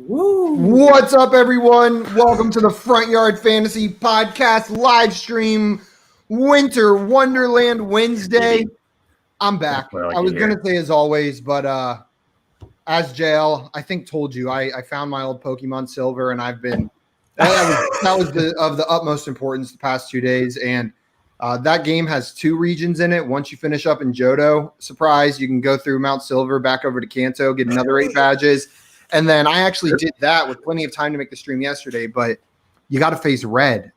Woo. What's up, everyone? Welcome to the Front Yard Fantasy Podcast live stream Winter Wonderland Wednesday. I'm back. I was going to say as always, but as JL, I think told you, I found my old Pokemon Silver, and I've been that was of the utmost importance the past 2 days. And that game has 2 regions in it. Once you finish up in Johto, surprise, you can go through Mount Silver, back over to Kanto, get another 8 badges. And then I actually did that with plenty of time to make the stream yesterday, but you got to face Red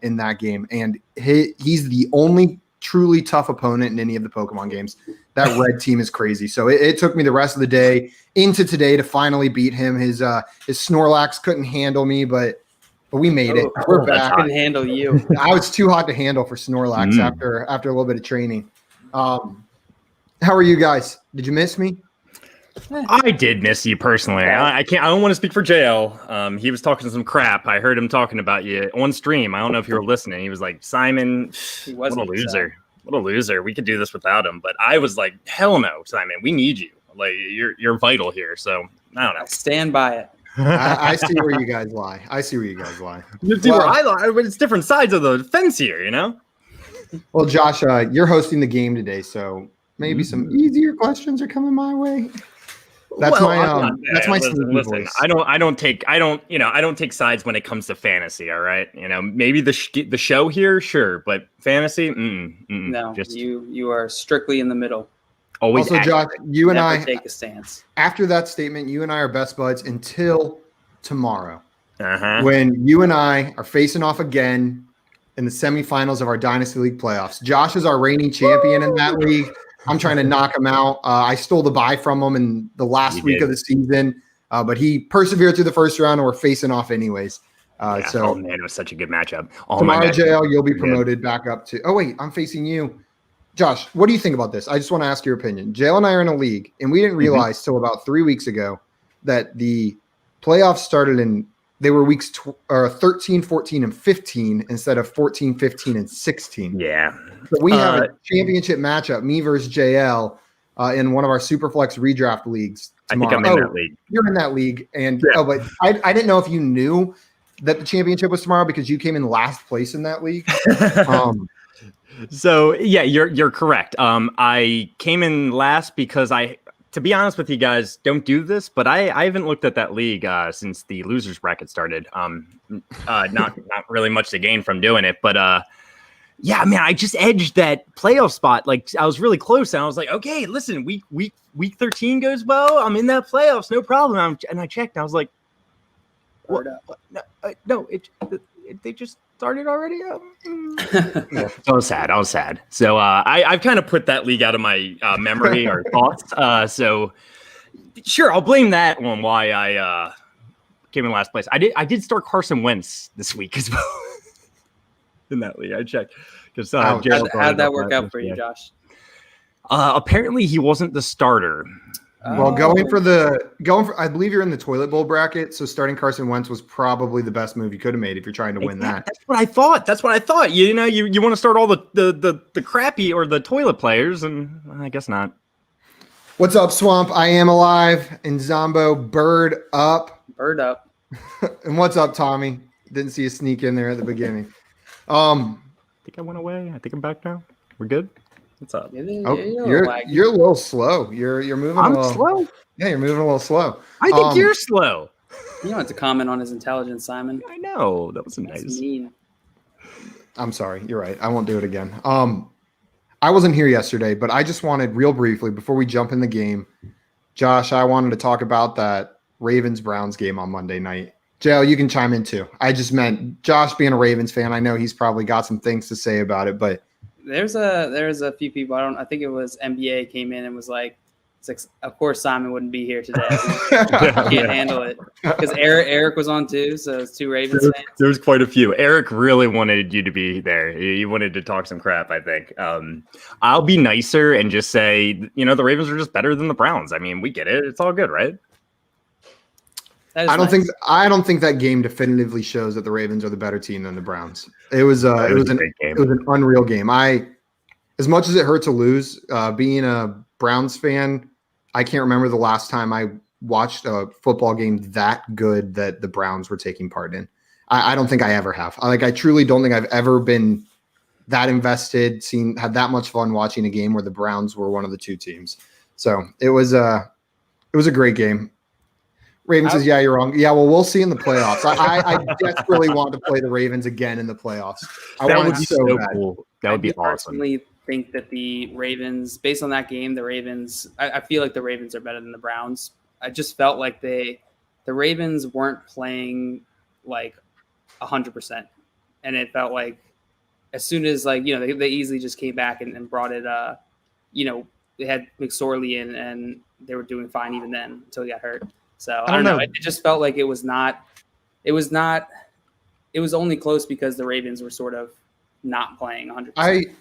in that game. And he's the only truly tough opponent in any of the Pokemon games. That Red team is crazy. So it took me the rest of the day into today to finally beat him. His Snorlax couldn't handle me, but we made it. We're back. I couldn't handle you. I was too hot to handle for Snorlax after a little bit of training. How are you guys? Did you miss me? I did miss you personally. I don't want to speak for JL. He was talking some crap. I heard him talking about you on stream. I don't know if you were listening. He was like, Simon, what a loser. What a loser. We could do this without him. But I was like, hell no, Simon. We need you. Like you're vital here. So I don't know. Stand by it. I see where you guys lie. You see where I lie. But it's different sides of the fence here, you know? Well, Josh, you're hosting the game today, so maybe some easier questions are coming my way. That's my listen. I don't take sides when it comes to fantasy. All right, maybe the show here, sure, but fantasy, no. You are strictly in the middle. Always. Also, Josh, you and I take a stance. After that statement, you and I are best buds until tomorrow, when you and I are facing off again in the semifinals of our Dynasty League playoffs. Josh is our reigning champion in that league. I'm trying to knock him out. I stole the bye from him in the last week of the season, but he persevered through the first round, and we're facing off anyways. Oh man, it was such a good matchup. Tomorrow, JL, you'll be promoted back up to. Oh wait, I'm facing you, Josh. What do you think about this? I just want to ask your opinion. JL and I are in a league, and we didn't realize till about 3 weeks ago that the playoffs started in. They were weeks 13, 14, and 15 instead of 14, 15, and 16. Yeah. So we have a championship matchup, me versus JL, in one of our Superflex redraft leagues tomorrow. I think I'm in that league. You're in that league. And but I didn't know if you knew that the championship was tomorrow because you came in last place in that league. So, yeah, you're correct. I came in last because to be honest with you guys, don't do this, but I haven't looked at that league since the losers bracket started. Not really much to gain from doing it, but yeah, man, I just edged that playoff spot. Like I was really close, and I was like, okay, listen, week 13 goes well. I'm in that playoffs, no problem. And I checked, and I was like, what? No, they just started already. Yeah. I was sad. So I've kind of put that league out of my memory or thoughts. So sure, I'll blame that one why I came in last place. I did start Carson Wentz this week as well in that league. I checked because how'd that work out for you, Josh? Apparently, he wasn't the starter. Well, going for I believe you're in the toilet bowl bracket, so starting Carson Wentz was probably the best move you could have made if you're trying to win that. That's what I thought. You want to start all the crappy or the toilet players, and I guess not. What's up, Swamp? I am alive. And Zombo, bird up. And what's up, Tommy? Didn't see you sneak in there at the beginning. I think I went away. I think I'm back now. We're good. What's up? You're a little slow. You're moving. I'm slow. Yeah, you're moving a little slow. I think you're slow. You don't have to comment on his intelligence, Simon. I know that was nice. Mean. I'm sorry. You're right. I won't do it again. I wasn't here yesterday, but I just wanted real briefly before we jump in the game, Josh. I wanted to talk about that Ravens-Browns game on Monday night. JL, you can chime in too. I just meant Josh being a Ravens fan. I know he's probably got some things to say about it, but. There's a few people. I think it was NBA came in and was like, of course Simon wouldn't be here today. Can't handle it because Eric was on too. So it's 2 Ravens fans. There's quite a few. Eric really wanted you to be there. He wanted to talk some crap. I think. I'll be nicer and just say, the Ravens are just better than the Browns. I mean, we get it. It's all good, right? I don't think that game definitively shows that the Ravens are the better team than the Browns. It was an unreal game. As much as it hurt to lose, being a Browns fan, I can't remember the last time I watched a football game that good that the Browns were taking part in. I don't think I ever have. I truly don't think I've ever been that invested, had that much fun watching a game where the Browns were one of the two teams. So it was a great game. Raven says, yeah, you're wrong. Yeah, well, we'll see in the playoffs. I desperately want to play the Ravens again in the playoffs. That would be so cool. That would be awesome. I personally think that the Ravens, based on that game, I feel like the Ravens are better than the Browns. I just felt like the Ravens weren't playing like 100%. And it felt like as soon as they easily just came back and brought it, they had McSorley in and they were doing fine even then until he got hurt. So I don't know. It just felt like it was only close because the Ravens were sort of not playing 100%.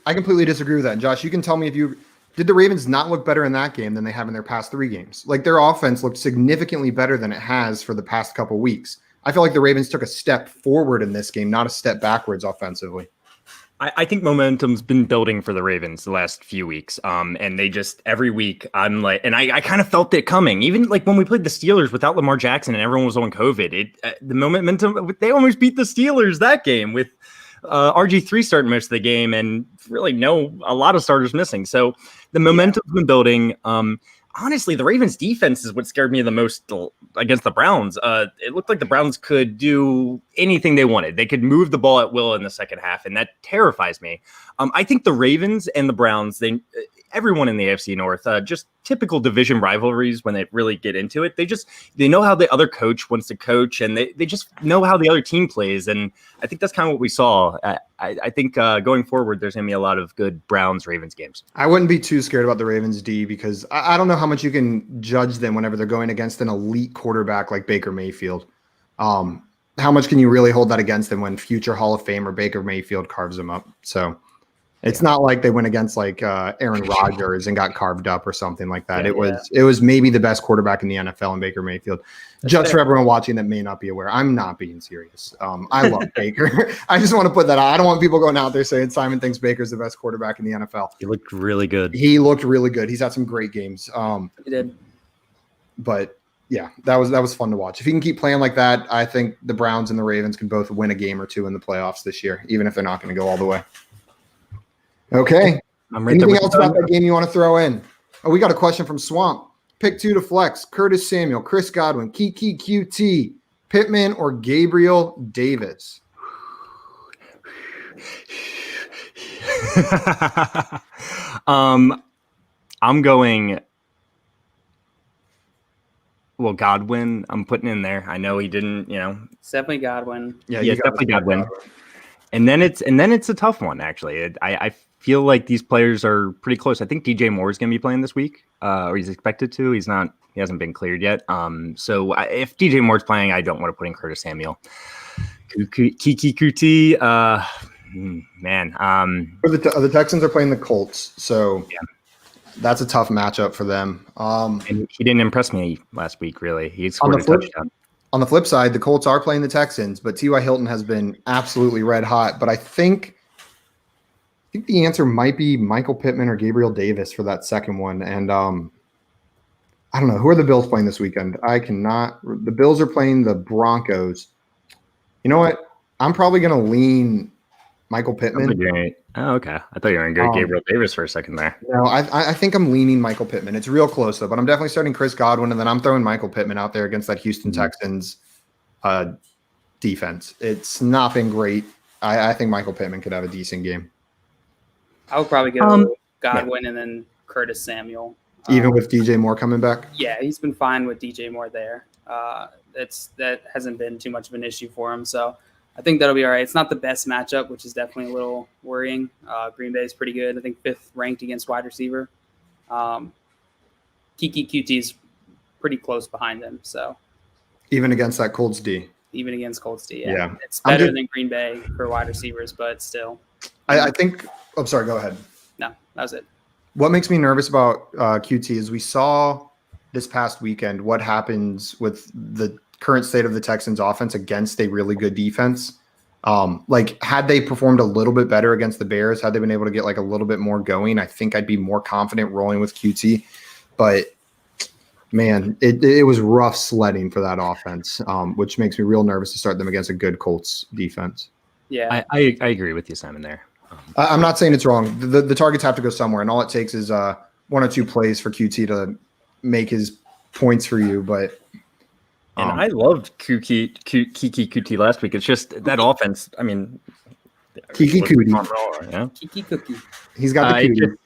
I completely disagree with that. And Josh, you can tell me did the Ravens not look better in that game than they have in their past 3 games? Like their offense looked significantly better than it has for the past couple weeks. I feel like the Ravens took a step forward in this game, not a step backwards offensively. I think momentum's been building for the Ravens the last few weeks. And they just every week I'm like, and I kind of felt it coming. Even like when we played the Steelers without Lamar Jackson and everyone was on COVID, the momentum, they almost beat the Steelers that game with RG3 starting most of the game and really a lot of starters missing. So the momentum's been building. Honestly, the Ravens defense is what scared me the most against the Browns. It looked like the Browns could do anything they wanted. They could move the ball at will in the second half, and that terrifies me. I think the Ravens and the Browns, everyone in the AFC North, just typical division rivalries when they really get into it. They know how the other coach wants to coach, and they just know how the other team plays. And I think that's kind of what we saw. I think going forward, there's going to be a lot of good Browns-Ravens games. I wouldn't be too scared about the Ravens D because I don't know how much you can judge them whenever they're going against an elite quarterback like Baker Mayfield. How much can you really hold that against them when future Hall of Famer Baker Mayfield carves them up? So it's not like they went against like Aaron Rodgers and got carved up or something like that. It was maybe the best quarterback in the NFL in Baker Mayfield. Just for everyone watching that may not be aware, I'm not being serious. I love Baker. I just want to put that out. I don't want people going out there saying Simon thinks Baker's the best quarterback in the NFL. He looked really good. He's had some great games. He did. But yeah, that was fun to watch. If he can keep playing like that, I think the Browns and the Ravens can both win a game or two in the playoffs this year, even if they're not going to go all the way. Okay. Anything else about that game you want to throw in? Oh, we got a question from Swamp. Pick 2 to flex. Curtis Samuel, Chris Godwin, Kiki QT, Pittman, or Gabriel Davis? I'm going. Well, Godwin, I'm putting in there. I know he didn't, It's definitely Godwin. Yeah, it's definitely Godwin. And then it's a tough one, actually. I feel like these players are pretty close. I think DJ Moore is going to be playing this week, or he's expected to. He hasn't been cleared yet. So if DJ Moore's playing, I don't want to put in Curtis Samuel. Kiki Kuti, man. The Texans are playing the Colts, so yeah. That's a tough matchup for them. And he didn't impress me last week, really. He scored a touchdown. On the flip side, the Colts are playing the Texans, but T.Y. Hilton has been absolutely red hot. But I think the answer might be Michael Pittman or Gabriel Davis for that second one. And I don't know. Who are the Bills playing this weekend? The Bills are playing the Broncos. You know what? I'm probably going to lean Michael Pittman. Oh, okay. I thought you were going to go Gabriel Davis for a second there. No, I think I'm leaning Michael Pittman. It's real close, though, but I'm definitely starting Chris Godwin, and then I'm throwing Michael Pittman out there against that Houston Texans defense. It's not been great. I think Michael Pittman could have a decent game. I would probably go Godwin and then Curtis Samuel. Even with DJ Moore coming back? Yeah, he's been fine with DJ Moore there. That hasn't been too much of an issue for him, so I think that'll be all right. It's not the best matchup, which is definitely a little worrying. Green Bay is pretty good. I think 5th ranked against wide receiver. Kiki QT is pretty close behind them. So even against that Colts D. Even against Colts D, yeah. It's better than Green Bay for wide receivers, but still. I think – I'm sorry, go ahead. No, that was it. What makes me nervous about QT is we saw this past weekend what happens with the current state of the Texans offense against a really good defense. Had they performed a little bit better against the Bears, had they been able to get like a little bit more going, I think I'd be more confident rolling with QT. But Man, it was rough sledding for that offense, which makes me real nervous to start them against a good Colts defense. Yeah, I agree with you, Simon, there. I'm not saying it's wrong. The targets have to go somewhere, and all it takes is 1 or 2 plays for QT to make his points for you. But and I loved Kiki QT last week. It's just that offense. I mean, Kiki Cootie. Yeah? Kiki Cookie. He's got the cootie.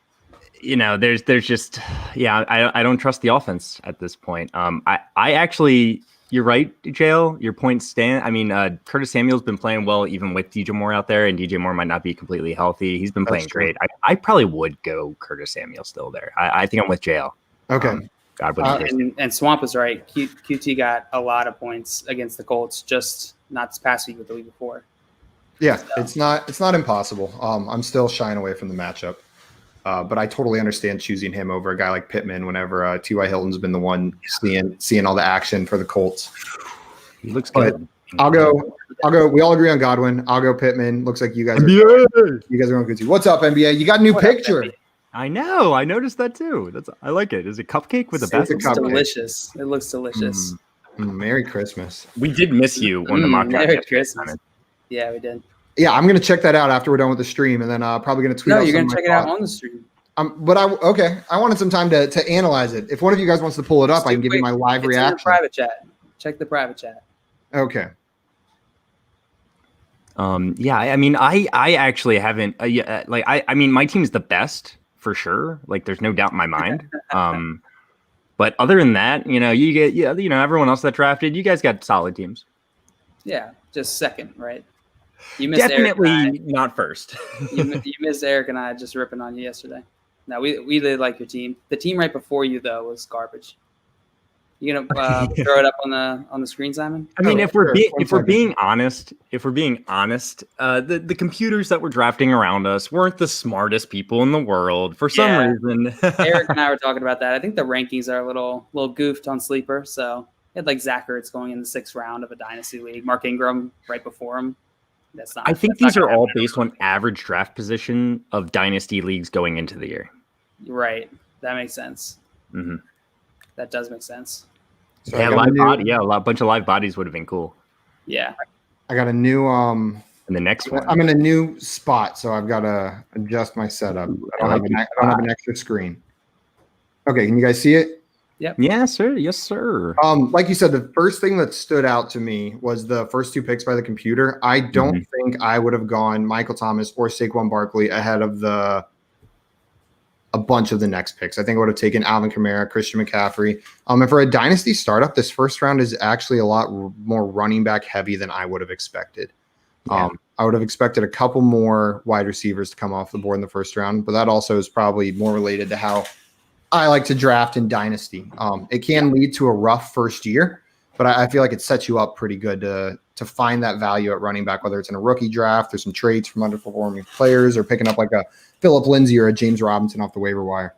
There's just I don't trust the offense at this point. I actually, you're right, Jail. Your point stand. I mean, Curtis Samuel's been playing well even with DJ Moore out there, and DJ Moore might not be completely healthy. He's been playing great. I probably would go Curtis Samuel still there. I think I'm with Jail. Okay. God, and Swamp is right. QT got a lot of points against the Colts, just not this past week, but the week before. Yeah, so. It's not impossible. I'm still shying away from the matchup. But I totally understand choosing him over a guy like Pittman whenever T.Y. Hilton's been the one seeing all the action for the Colts. He looks good. I'll go. We all agree on Godwin. I'll go Pittman. Looks like you guys are going good too. What's up, NBA? You got a new picture. I know. I noticed that too. I like it. Is it cupcake with a basket? It's delicious. It looks delicious. Merry Christmas. We did miss you on the mock draft. Merry Christmas. Yeah, we did. Yeah, I'm gonna check that out after we're done with the stream, and then probably gonna tweet. No, you're gonna check it out on the stream. But I wanted some time to analyze it. If one of you guys wants to pull it up, I can give you my live reaction. In the private chat. Check the private chat. Okay. Yeah, I mean, I actually haven't. I mean, my team's the best for sure. Like, there's no doubt in my mind. But other than that, you get everyone else that drafted. You guys got solid teams. Yeah, just second, right? You missed definitely not first. you missed Eric and I just ripping on you yesterday. No, we did like your team. The team right before you though was garbage. You gonna throw it up on the screen, Simon? I mean, if we're being honest, the computers that were drafting around us weren't the smartest people in the world for some reason. Eric and I were talking about that. I think the rankings are a little goofed on Sleeper. So he had like Zach Ertz going in the 6th round of a dynasty league. Mark Ingram right before him. I think these are all based on average draft position of dynasty leagues going into the year. Right. That makes sense. Mm-hmm. That does make sense. So a bunch of live bodies would have been cool. Yeah. I got a new and the next one. I'm in a new spot, so I've got to adjust my setup. I don't have an extra screen. Okay, can you guys see it? Yep. Yeah, sir. Yes, sir. Like you said, the first thing that stood out to me was the first 2 picks by the computer. I don't think I would have gone Michael Thomas or Saquon Barkley ahead of a bunch of the next picks. I think I would have taken Alvin Kamara, Christian McCaffrey. And for a dynasty startup, this first round is actually a lot more running back heavy than I would have expected. Yeah. I would have expected a couple more wide receivers to come off the board in the first round, but that also is probably more related to how I like to draft in dynasty. It can lead to a rough first year, but I feel like it sets you up pretty good to find that value at running back, whether it's in a rookie draft, there's some trades from underperforming players, or picking up like a Phillip Lindsay or a James Robinson off the waiver wire.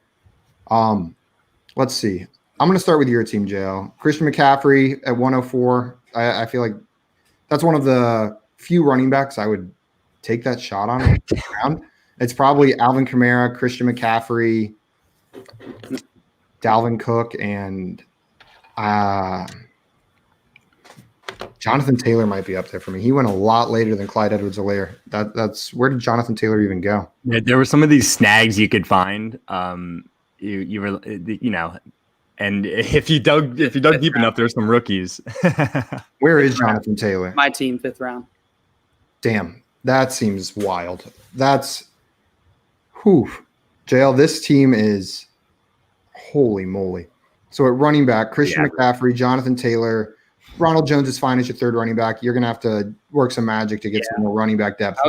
Let's see. I'm going to start with your team, JL. Christian McCaffrey at 104. I feel like that's one of the few running backs I would take that shot on. It's probably Alvin Kamara, Christian McCaffrey, Dalvin Cook, and Jonathan Taylor might be up there for me. He went a lot later than Clyde Edwards-Helaire. That's where did Jonathan Taylor even go? Yeah, there were some of these snags you could find. You were, and if you dug deep enough, there's some rookies. Where is Jonathan Taylor? My team, 5th round. Damn, that seems wild. That's JL, this team is holy moly. So at running back, Christian McCaffrey, Jonathan Taylor, Ronald Jones is fine as your 3rd running back. You're going to have to work some magic to get some more running back depth.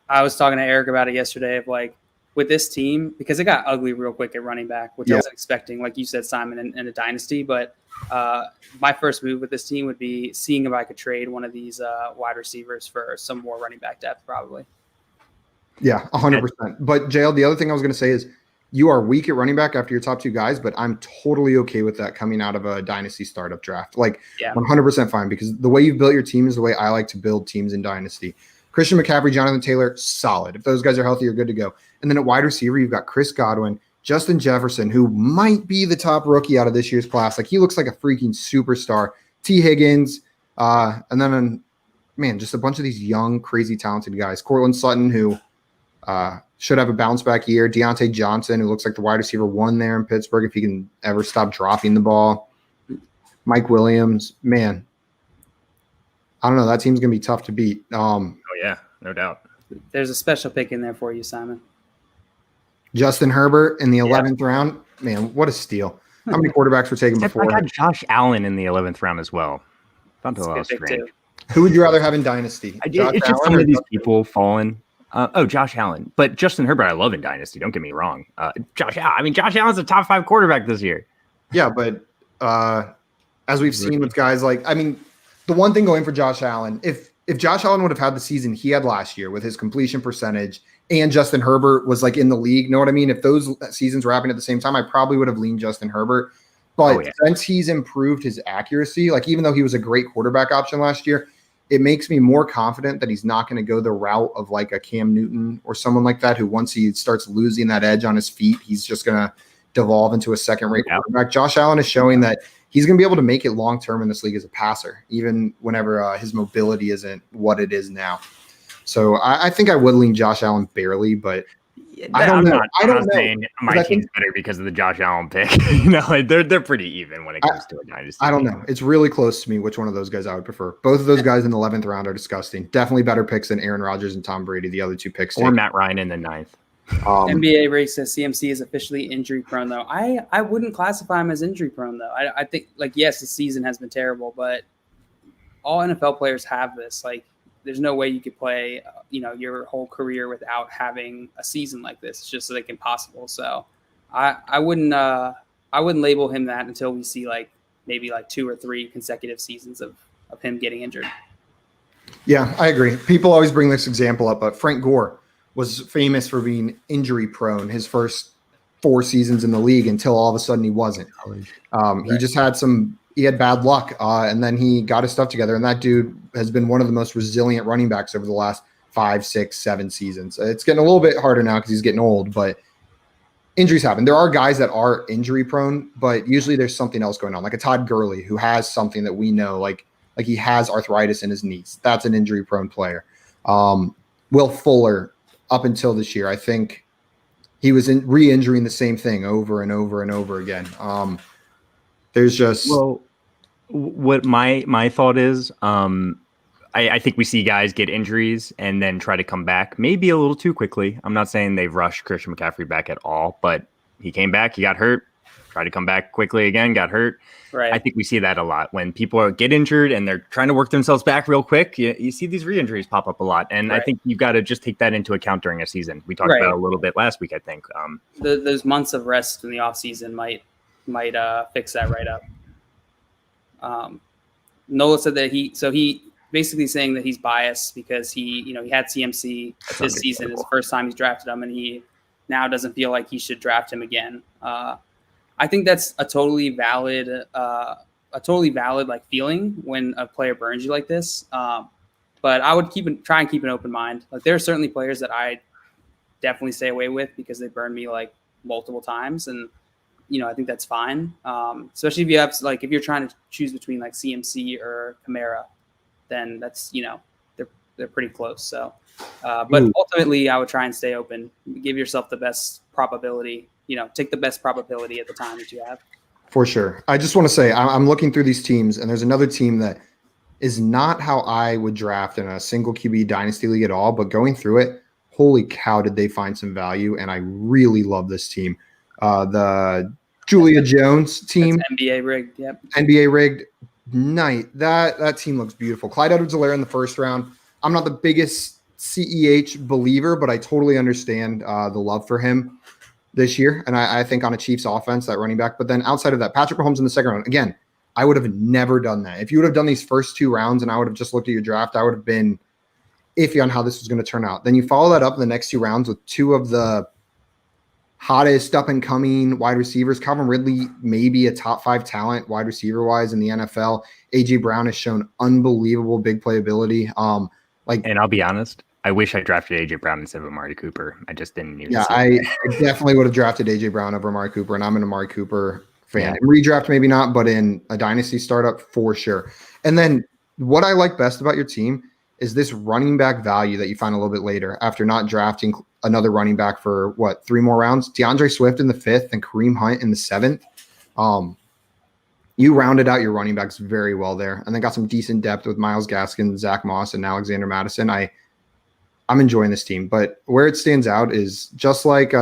I was talking to Eric about it yesterday of like with this team, because it got ugly real quick at running back, which I wasn't expecting, like you said, Simon, in a dynasty. But my first move with this team would be seeing if I could trade one of these wide receivers for some more running back depth, probably. Yeah, 100%. But JL, the other thing I was going to say is you are weak at running back after your top 2 guys, but I'm totally okay with that coming out of a dynasty startup draft. 100% fine, because the way you've built your team is the way I like to build teams in dynasty. Christian McCaffrey, Jonathan Taylor, solid. If those guys are healthy, you're good to go. And then at wide receiver, you've got Chris Godwin, Justin Jefferson, who might be the top rookie out of this year's class. Like, he looks like a freaking superstar. T. Higgins, and then, man, just a bunch of these young, crazy, talented guys. Cortland Sutton, who should have a bounce-back year. Deontay Johnson, who looks like the wide receiver one there in Pittsburgh if he can ever stop dropping the ball. Mike Williams, man. I don't know. That team's going to be tough to beat. Oh, yeah, no doubt. There's a special pick in there for you, Simon. Justin Herbert in the 11th round. Man, what a steal. How many quarterbacks were taken before? I got Josh Allen in the 11th round as well. Found a little strange. Who would you rather have in Dynasty? It's just some of these people falling. Josh Allen. But Justin Herbert, I love in Dynasty. Don't get me wrong. Josh Allen's a top 5 quarterback this year. Yeah, but as we've seen with guys like, the one thing going for Josh Allen, if Josh Allen would have had the season he had last year with his completion percentage and Justin Herbert was like in the league, know what I mean? If those seasons were happening at the same time, I probably would have leaned Justin Herbert. But since he's improved his accuracy, like even though he was a great quarterback option last year, it makes me more confident that he's not going to go the route of like a Cam Newton or someone like that, who once he starts losing that edge on his feet, he's just going to devolve into a second-rate quarterback. Josh Allen is showing that he's going to be able to make it long-term in this league as a passer, even whenever his mobility isn't what it is now. So I think I would lean Josh Allen barely, but I don't know. I don't know. Saying my team's better because of the Josh Allen pick. They're pretty even when it comes to a dynasty. I don't know. It's really close to me which one of those guys I would prefer. Both of those guys in the 11th round are disgusting. Definitely better picks than Aaron Rodgers and Tom Brady, the other two picks. Or Matt Ryan in the 9th. NBA Ray says CMC is officially injury prone, though. I wouldn't classify him as injury prone, though. I think, like, yes, the season has been terrible, but all NFL players have this. Like, there's no way you could play, your whole career without having a season like this. It's just like impossible. So I wouldn't label him that until we see maybe 2 or 3 consecutive seasons of him getting injured. Yeah, I agree. People always bring this example up, but Frank Gore was famous for being injury prone his first 4 seasons in the league until all of a sudden he wasn't. He just had he had bad luck, and then he got his stuff together, and that dude has been one of the most resilient running backs over the last 5, 6, 7 seasons. It's getting a little bit harder now because he's getting old, but injuries happen. There are guys that are injury prone, but usually there's something else going on, like a Todd Gurley who has something that we know, like he has arthritis in his knees. That's an injury prone player. Will Fuller, up until this year, I think he was re-injuring the same thing over and over and over again. There's just what my thought is, I think we see guys get injuries and then try to come back maybe a little too quickly. I'm not saying they've rushed Christian McCaffrey back at all, but he came back, he got hurt, tried to come back quickly again, got hurt. Right. I think we see that a lot when people get injured and they're trying to work themselves back real quick. You see these re-injuries pop up a lot, and I think you've got to just take that into account during a season. We talked about it a little bit last week, I think. Those months of rest in the off season might fix that right up. Nola said that he basically saying that he's biased because he had CMC this season. It's the first time he's drafted him, and he now doesn't feel like he should draft him again. I think that's a totally valid feeling when a player burns you like this. But I would try and keep an open mind. Like, there are certainly players that I definitely stay away with because they burned me multiple times, and I think that's fine. Especially if you have if you're trying to choose between CMC or Kamara, then that's they're pretty close. So, but ultimately, I would try and stay open. Give yourself the best probability. Take the best probability at the time that you have. For sure. I just want to say I'm looking through these teams, and there's another team that is not how I would draft in a single QB dynasty league at all. But going through it, holy cow, did they find some value? And I really love this team. The Julia Jones team. That's NBA rigged. Yep. NBA rigged night. That team looks beautiful. Clyde Edwards-Helaire in the first round. I'm not the biggest CEH believer, but I totally understand the love for him this year. And I think on a Chiefs offense, that running back. But then outside of that, Patrick Mahomes in the second round. Again, I would have never done that. If you would have done these first 2 rounds and I would have just looked at your draft, I would have been iffy on how this was going to turn out. Then you follow that up in the next 2 rounds with 2 of the hottest up-and-coming wide receivers. Calvin Ridley, maybe a top 5 talent wide receiver-wise in the NFL. A.J. Brown has shown unbelievable big playability. And I'll be honest, I wish I drafted AJ Brown instead of Amari Cooper. I just didn't even. Yeah, I definitely would have drafted AJ Brown over Amari Cooper, and I'm an Amari Cooper fan. In redraft, maybe not, but in a dynasty startup, for sure. And then what I like best about your team is this running back value that you find a little bit later after not drafting another running back for 3 more rounds. DeAndre Swift in the 5th and Kareem Hunt in the 7th. You rounded out your running backs very well there, and then got some decent depth with Myles Gaskin, Zach Moss, and Alexander Mattison. I'm enjoying this team, but where it stands out is just like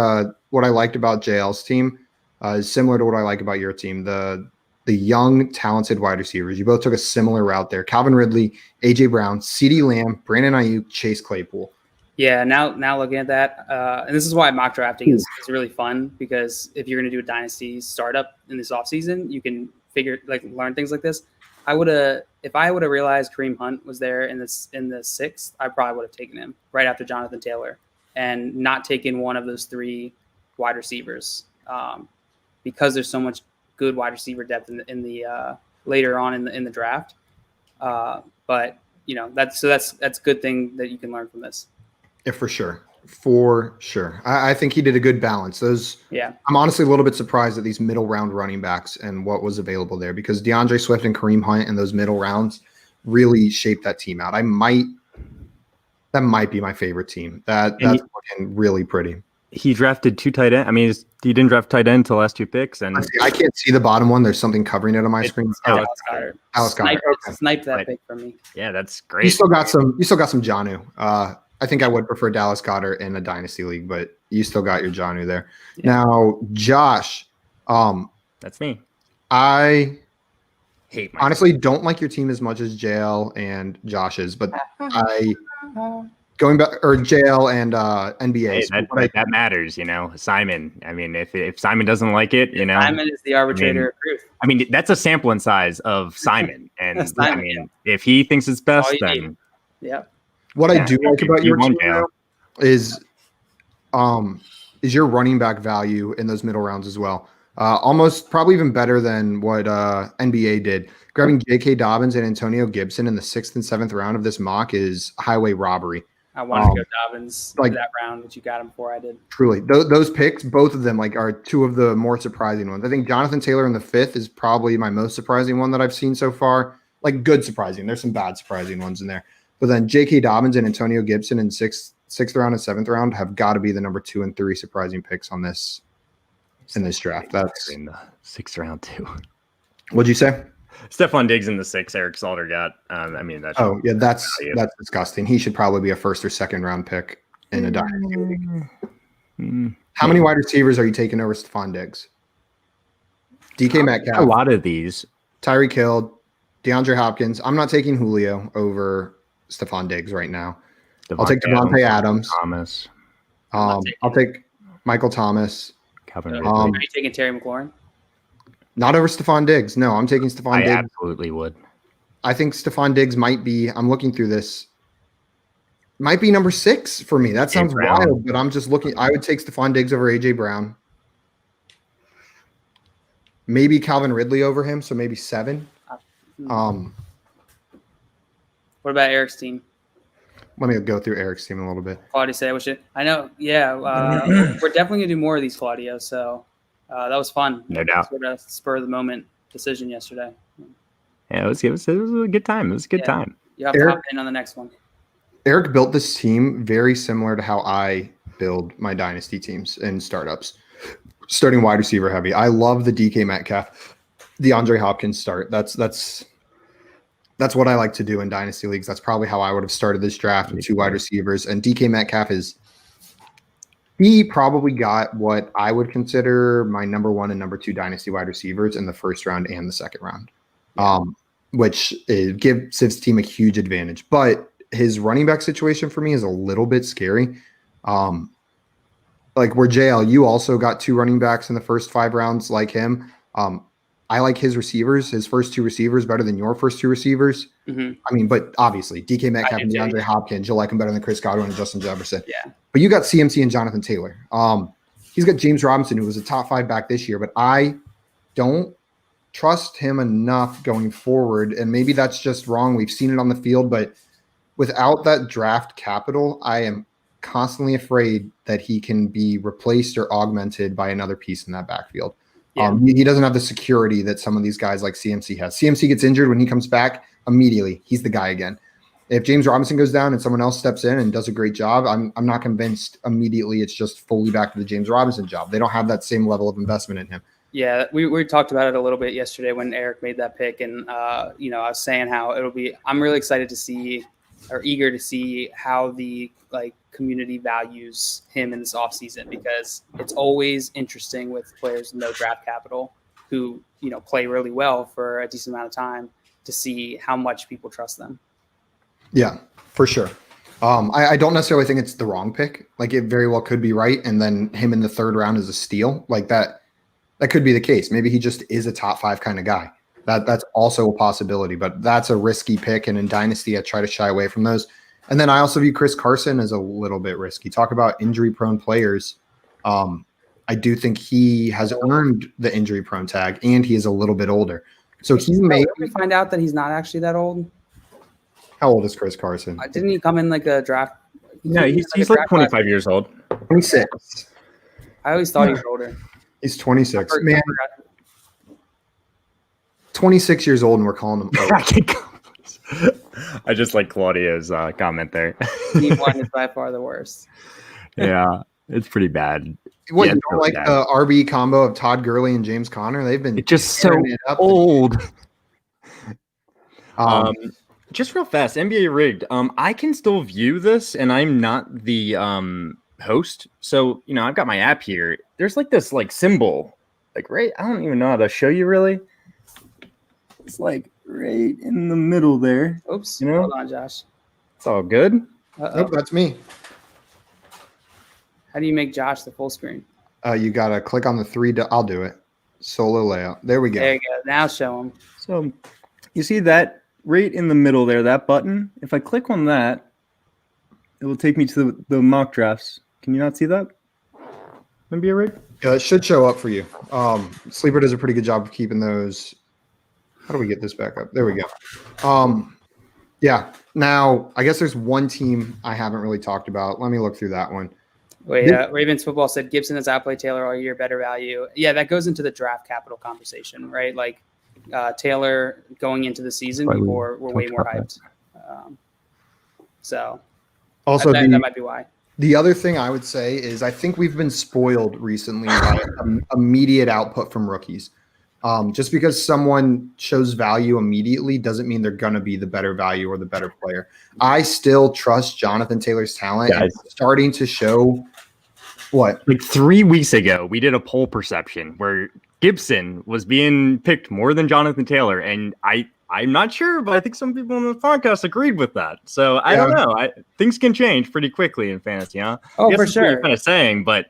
what I liked about JL's team is similar to what I like about your team. The young, talented wide receivers. You both took a similar route there. Calvin Ridley, AJ Brown, CeeDee Lamb, Brandon Ayuk, Chase Claypool. Yeah, now looking at that, and this is why mock drafting is really fun, because if you're going to do a dynasty startup in this offseason, you can learn things like this. If I would have realized Kareem Hunt was there in the 6th, I probably would have taken him right after Jonathan Taylor and not taken one of those 3 wide receivers, because there's so much good wide receiver depth in the later on in the draft. But that's a good thing that you can learn from this. Yeah, for sure. For sure. I think he did a good balance. I'm honestly a little bit surprised at these middle round running backs and what was available there, because DeAndre Swift and Kareem Hunt in those middle rounds really shaped that team out. That might be my favorite team. That's looking really pretty. He drafted 2 tight ends. I mean, he didn't draft tight end until the last 2 picks. And I can't see the bottom one. There's something covering it on my screen. Dallas Goedert. Sniped that right. pick from me. Yeah, that's great. You still got some Jonnu. I think I would prefer Dallas Goedert in a dynasty league, but you still got your Jonnu there. Yeah. Now, Josh, that's me. I hate honestly don't like your team as much as JL and Josh's, but going back, or JL and NBA. Hey, that matters, Simon. I mean, if Simon doesn't like it, Simon is the arbitrator of truth. I mean, that's a sampling size of Simon, and Simon, if he thinks it's best, then yeah. What I do like about your team is your running back value in those middle rounds as well. Almost probably even better than what NBA did. Grabbing J.K. Dobbins and Antonio Gibson in the 6th and 7th round of this mock is highway robbery. I wanted to go Dobbins that round, but you got him before I did. Truly, those picks, both of them, are 2 of the more surprising ones. I think Jonathan Taylor in the 5th is probably my most surprising one that I've seen so far. Good surprising. There's some bad surprising ones in there. But then J.K. Dobbins and Antonio Gibson in 6th round and 7th round have got to be the number 2 and 3 surprising picks in this draft. That's in the 6th round too. What'd you say? Stephon Diggs in the 6th. Eric Salter got. That's disgusting. He should probably be a 1st or 2nd round pick in a dynasty league. How many wide receivers are you taking over Stephon Diggs? DK Metcalf. A lot of these. Tyreek Hill, DeAndre Hopkins. I'm not taking Julio over Stephon Diggs right now. I'll take Devontae Adams. Thomas. I'll take Michael Thomas. Calvin are you taking Terry McLaurin? Not over Stephon Diggs. No, I'm taking Stephon Diggs. I absolutely would. I think Stephon Diggs might be, I'm looking through this, might be number 6 for me. That sounds wild, but I'm just looking. I would take Stephon Diggs over AJ Brown. Maybe Calvin Ridley over him, so maybe 7. What about Eric's team? Let me go through Eric's team a little bit. Claudio, say what you. I know. Yeah, we're definitely gonna do more of these, Claudio. So that was fun. No doubt. Sort of spur of the moment decision yesterday. Yeah, it was a good time. It was a good time. You have to hop in on the next one. Eric built this team very similar to how I build my dynasty teams and startups. Starting wide receiver heavy. I love the DK Metcalf, DeAndre Hopkins start. That's what I like to do in dynasty leagues. That's probably how I would have started this draft with 2 wide receivers. And DK Metcalf he probably got what I would consider my number 1 and number 2 dynasty wide receivers in the 1st round and the 2nd round, which gives his team a huge advantage. But his running back situation for me is a little bit scary. Where JL, you also got 2 running backs in the first 5 rounds like him. I like his receivers, his first 2 receivers better than your first 2 receivers. Mm-hmm. I mean, but obviously DK Metcalf and DeAndre Hopkins, you'll like him better than Chris Godwin and Justin Jefferson. Yeah. But you got CMC and Jonathan Taylor. He's got James Robinson, who was a top 5 back this year, but I don't trust him enough going forward. And maybe that's just wrong. We've seen it on the field, but without that draft capital, I am constantly afraid that he can be replaced or augmented by another piece in that backfield. Yeah. He doesn't have the security that some of these guys like CMC has. CMC gets injured when he comes back immediately. He's the guy again. If James Robinson goes down and someone else steps in and does a great job, I'm not convinced immediately it's just fully back to the James Robinson job. They don't have that same level of investment in him. Yeah, we talked about it a little bit yesterday when Eric made that pick, and I was saying how I'm really excited to see, or eager to see, how the community values him in this offseason, because it's always interesting with players with no draft capital who play really well for a decent amount of time to see how much people trust them. Yeah, for sure. I don't necessarily think it's the wrong pick. Like, it very well could be right, and then him in the third round is a steal. Like that could be the case. Maybe he just is a top 5 kind of guy. That's also a possibility, but that's a risky pick. And in Dynasty, I try to shy away from those. And then I also view Chris Carson as a little bit risky. Talk about injury-prone players. I do think he has earned the injury-prone tag, and he is a little bit older. So he may find out that he's not actually that old. How old is Chris Carson? Didn't he come in like a draft? No, he's like 25 years old. 26. I always thought he was older. He's 26. Man, 26 years old, and we're calling him old. I just like Claudio's comment there. Team 1 is by far the worst. Yeah, it's pretty bad. What, yeah, you don't like bad. The RB combo of Todd Gurley and James Conner? They've been just so old. Just real fast, NBA rigged. I can still view this, and I'm not the host. So, I've got my app here. There's like this symbol, right. I don't even know how to show you really. It's right in the middle there. Oops. Hold on, Josh. It's all good. Nope, that's me. How do you make Josh the full screen? You gotta click on the 3. I'll do it. Solo layout. There we go. There you go. Now show him. So you see that right in the middle there, that button? If I click on that, it will take me to the mock drafts. Can you not see that? Maybe right? Yeah, it should show up for you. Sleeper does a pretty good job of keeping those. How do we get this back up? There we go. Yeah. Now, I guess there's one team I haven't really talked about. Let me look through that one. Wait, Ravens football said Gibson has outplayed Taylor all year, better value. Yeah, that goes into the draft capital conversation, right? Taylor going into the season, people were way more hyped. So also that might be why. The other thing I would say is I think we've been spoiled recently by immediate output from rookies. Just because someone shows value immediately doesn't mean they're going to be the better value or the better player. I still trust Jonathan Taylor's talent. Yeah. And starting to show what? 3 weeks ago, we did a poll perception where Gibson was being picked more than Jonathan Taylor. And I'm not sure, but I think some people on the podcast agreed with that. So I don't know. Things can change pretty quickly in fantasy, huh? Oh, for sure. You're kind of saying, but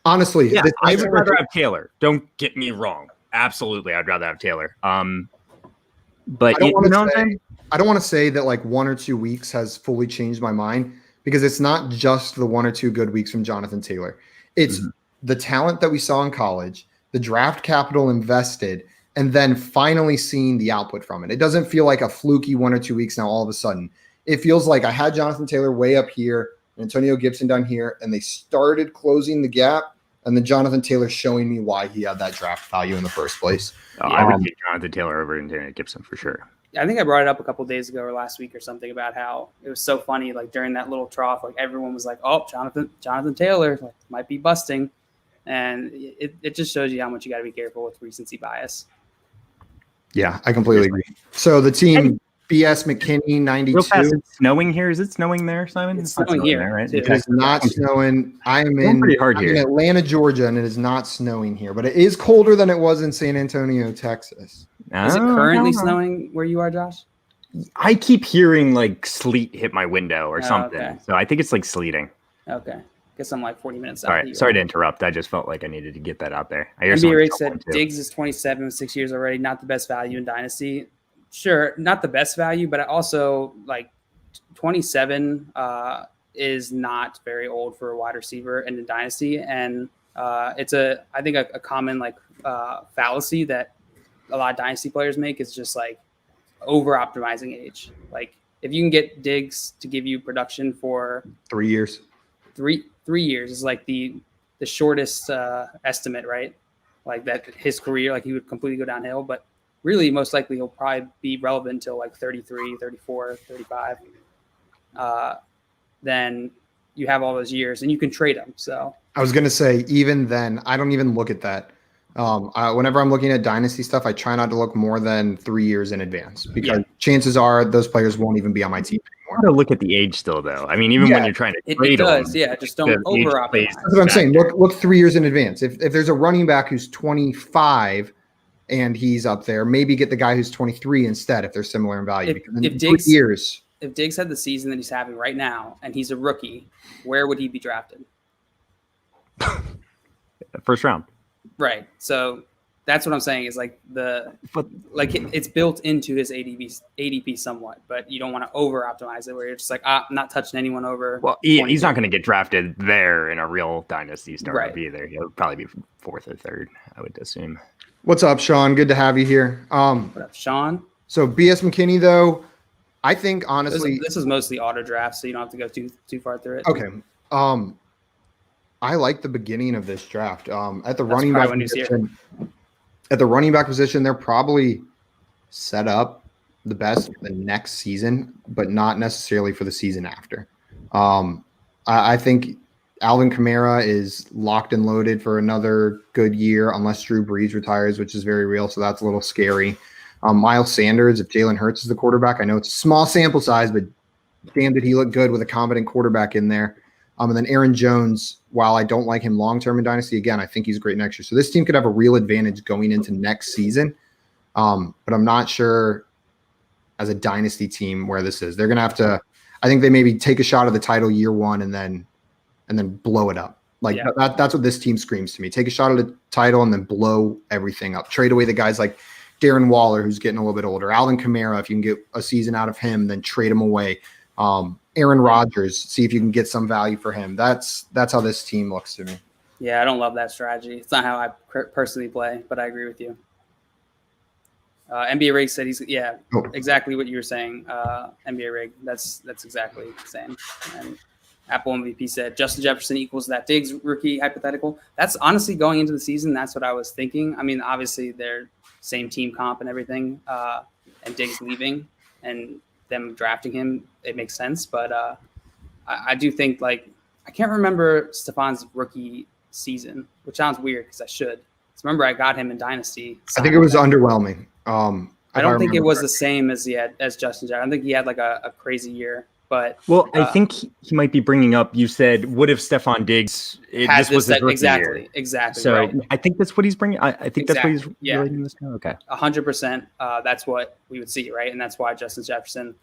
honestly, yeah, I would rather have Taylor. Don't get me wrong. Absolutely, I'd rather have Taylor. But I don't want to say that 1 or 2 weeks has fully changed my mind, because it's not just the 1 or 2 good weeks from Jonathan Taylor. It's the talent that we saw in college, the draft capital invested, and then finally seeing the output from it. It doesn't feel like a fluky 1 or 2 weeks now all of a sudden. It feels like I had Jonathan Taylor way up here, Antonio Gibson down here, and they started closing the gap. And then Jonathan Taylor showing me why he had that draft value in the first place. I would take Jonathan Taylor over Antonio Gibson for sure. I think I brought it up a couple of days ago or last week or something about how it was so funny. During that little trough, everyone was like, "Oh, Jonathan Taylor might be busting," and it just shows you how much you got to be careful with recency bias. Yeah, I completely agree. So the team. BS McKinney 92. Real fast, it's snowing here. Is it snowing there, Simon? It's snowing here, there, right? It is not snowing. I'm in Atlanta, Georgia, and it is not snowing here, but it is colder than it was in San Antonio, Texas. Is it currently snowing where you are, Josh? I keep hearing sleet hit my window or something. Okay. So I think it's sleeting. Okay. Guess I'm 40 minutes out. All right. Sorry to interrupt. I just felt like I needed to get that out there. NBA Rick said Diggs is 27 with 6 years already. Not the best value in Dynasty. Sure, not the best value, but I also 27 is not very old for a wide receiver in the Dynasty, and it's I think a common fallacy that a lot of Dynasty players make is just over optimizing age. if you can get Diggs to give you production for 3 years, 3 years is like the shortest estimate, right? Like that his career, like he would completely go downhill, but really most likely he'll probably be relevant until like 33, 34, 35. Then you have all those years and you can trade him. So I was going to say, even then, I don't even look at that. Whenever I'm looking at dynasty stuff, I try not to look more than 3 years in advance because chances are those players won't even be on my team anymore. I gotta look at the age still, though. I mean, even when you're trying to trade them, just don't over optimize. That's what I'm saying. Look 3 years in advance. If there's a running back who's 25 and he's up there, maybe get the guy who's 23 instead if they're similar in value. If Diggs had the season that he's having right now and he's a rookie, where would he be drafted? First round. Right. So that's what I'm saying is like it's built into his ADP somewhat, but you don't want to over optimize it where you're just like, I'm not touching anyone over. Well, he's not going to get drafted there in a real dynasty startup either. He'll probably be fourth or third, I would assume. What's up, Sean? Good to have you here. What up, Sean? So BS McKinney, though, I think honestly, this is mostly auto draft, so you don't have to go too far through it. Okay. I like the beginning of this draft. At the running back position, they're probably set up the best for the next season, but not necessarily for the season after. I think Alvin Kamara is locked and loaded for another good year, unless Drew Brees retires, which is very real. So that's a little scary. Miles Sanders, if Jalen Hurts is the quarterback, I know it's a small sample size, but damn, did he look good with a competent quarterback in there. And then Aaron Jones, while I don't like him long-term in Dynasty, again, I think he's great next year. So this team could have a real advantage going into next season. But I'm not sure as a Dynasty team where this is. They're going to have to – I think they maybe take a shot at the title year one and then blow it up. That's what this team screams to me. Take a shot at the title and then blow everything up. Trade away the guys like Darren Waller, who's getting a little bit older. Alvin Kamara, if you can get a season out of him, then trade him away. Aaron Rodgers, see if you can get some value for him. That's how this team looks to me. Yeah, I don't love that strategy. It's not how I personally play, but I agree with you. NBA Rig said exactly what you were saying. NBA Rig, that's exactly the same. And Apple MVP said Justin Jefferson equals that Diggs rookie hypothetical. That's honestly going into the season. That's what I was thinking. I mean, obviously they're same team comp and everything, and Diggs leaving and them drafting him, it makes sense. But I do think I can't remember Stefan's rookie season, which sounds weird because I should. Remember, I got him in Dynasty. I think it was underwhelming. I don't think it was the same as Justin Jackson. I think he had a crazy year. But I think he might be bringing up. You said, "What if Stefon Diggs this was his rookie year?" Exactly. So right. I think that's what he's bringing. I think that's what he's relating this to. Okay, 100%. That's what we would see, right? And that's why Justin Jefferson.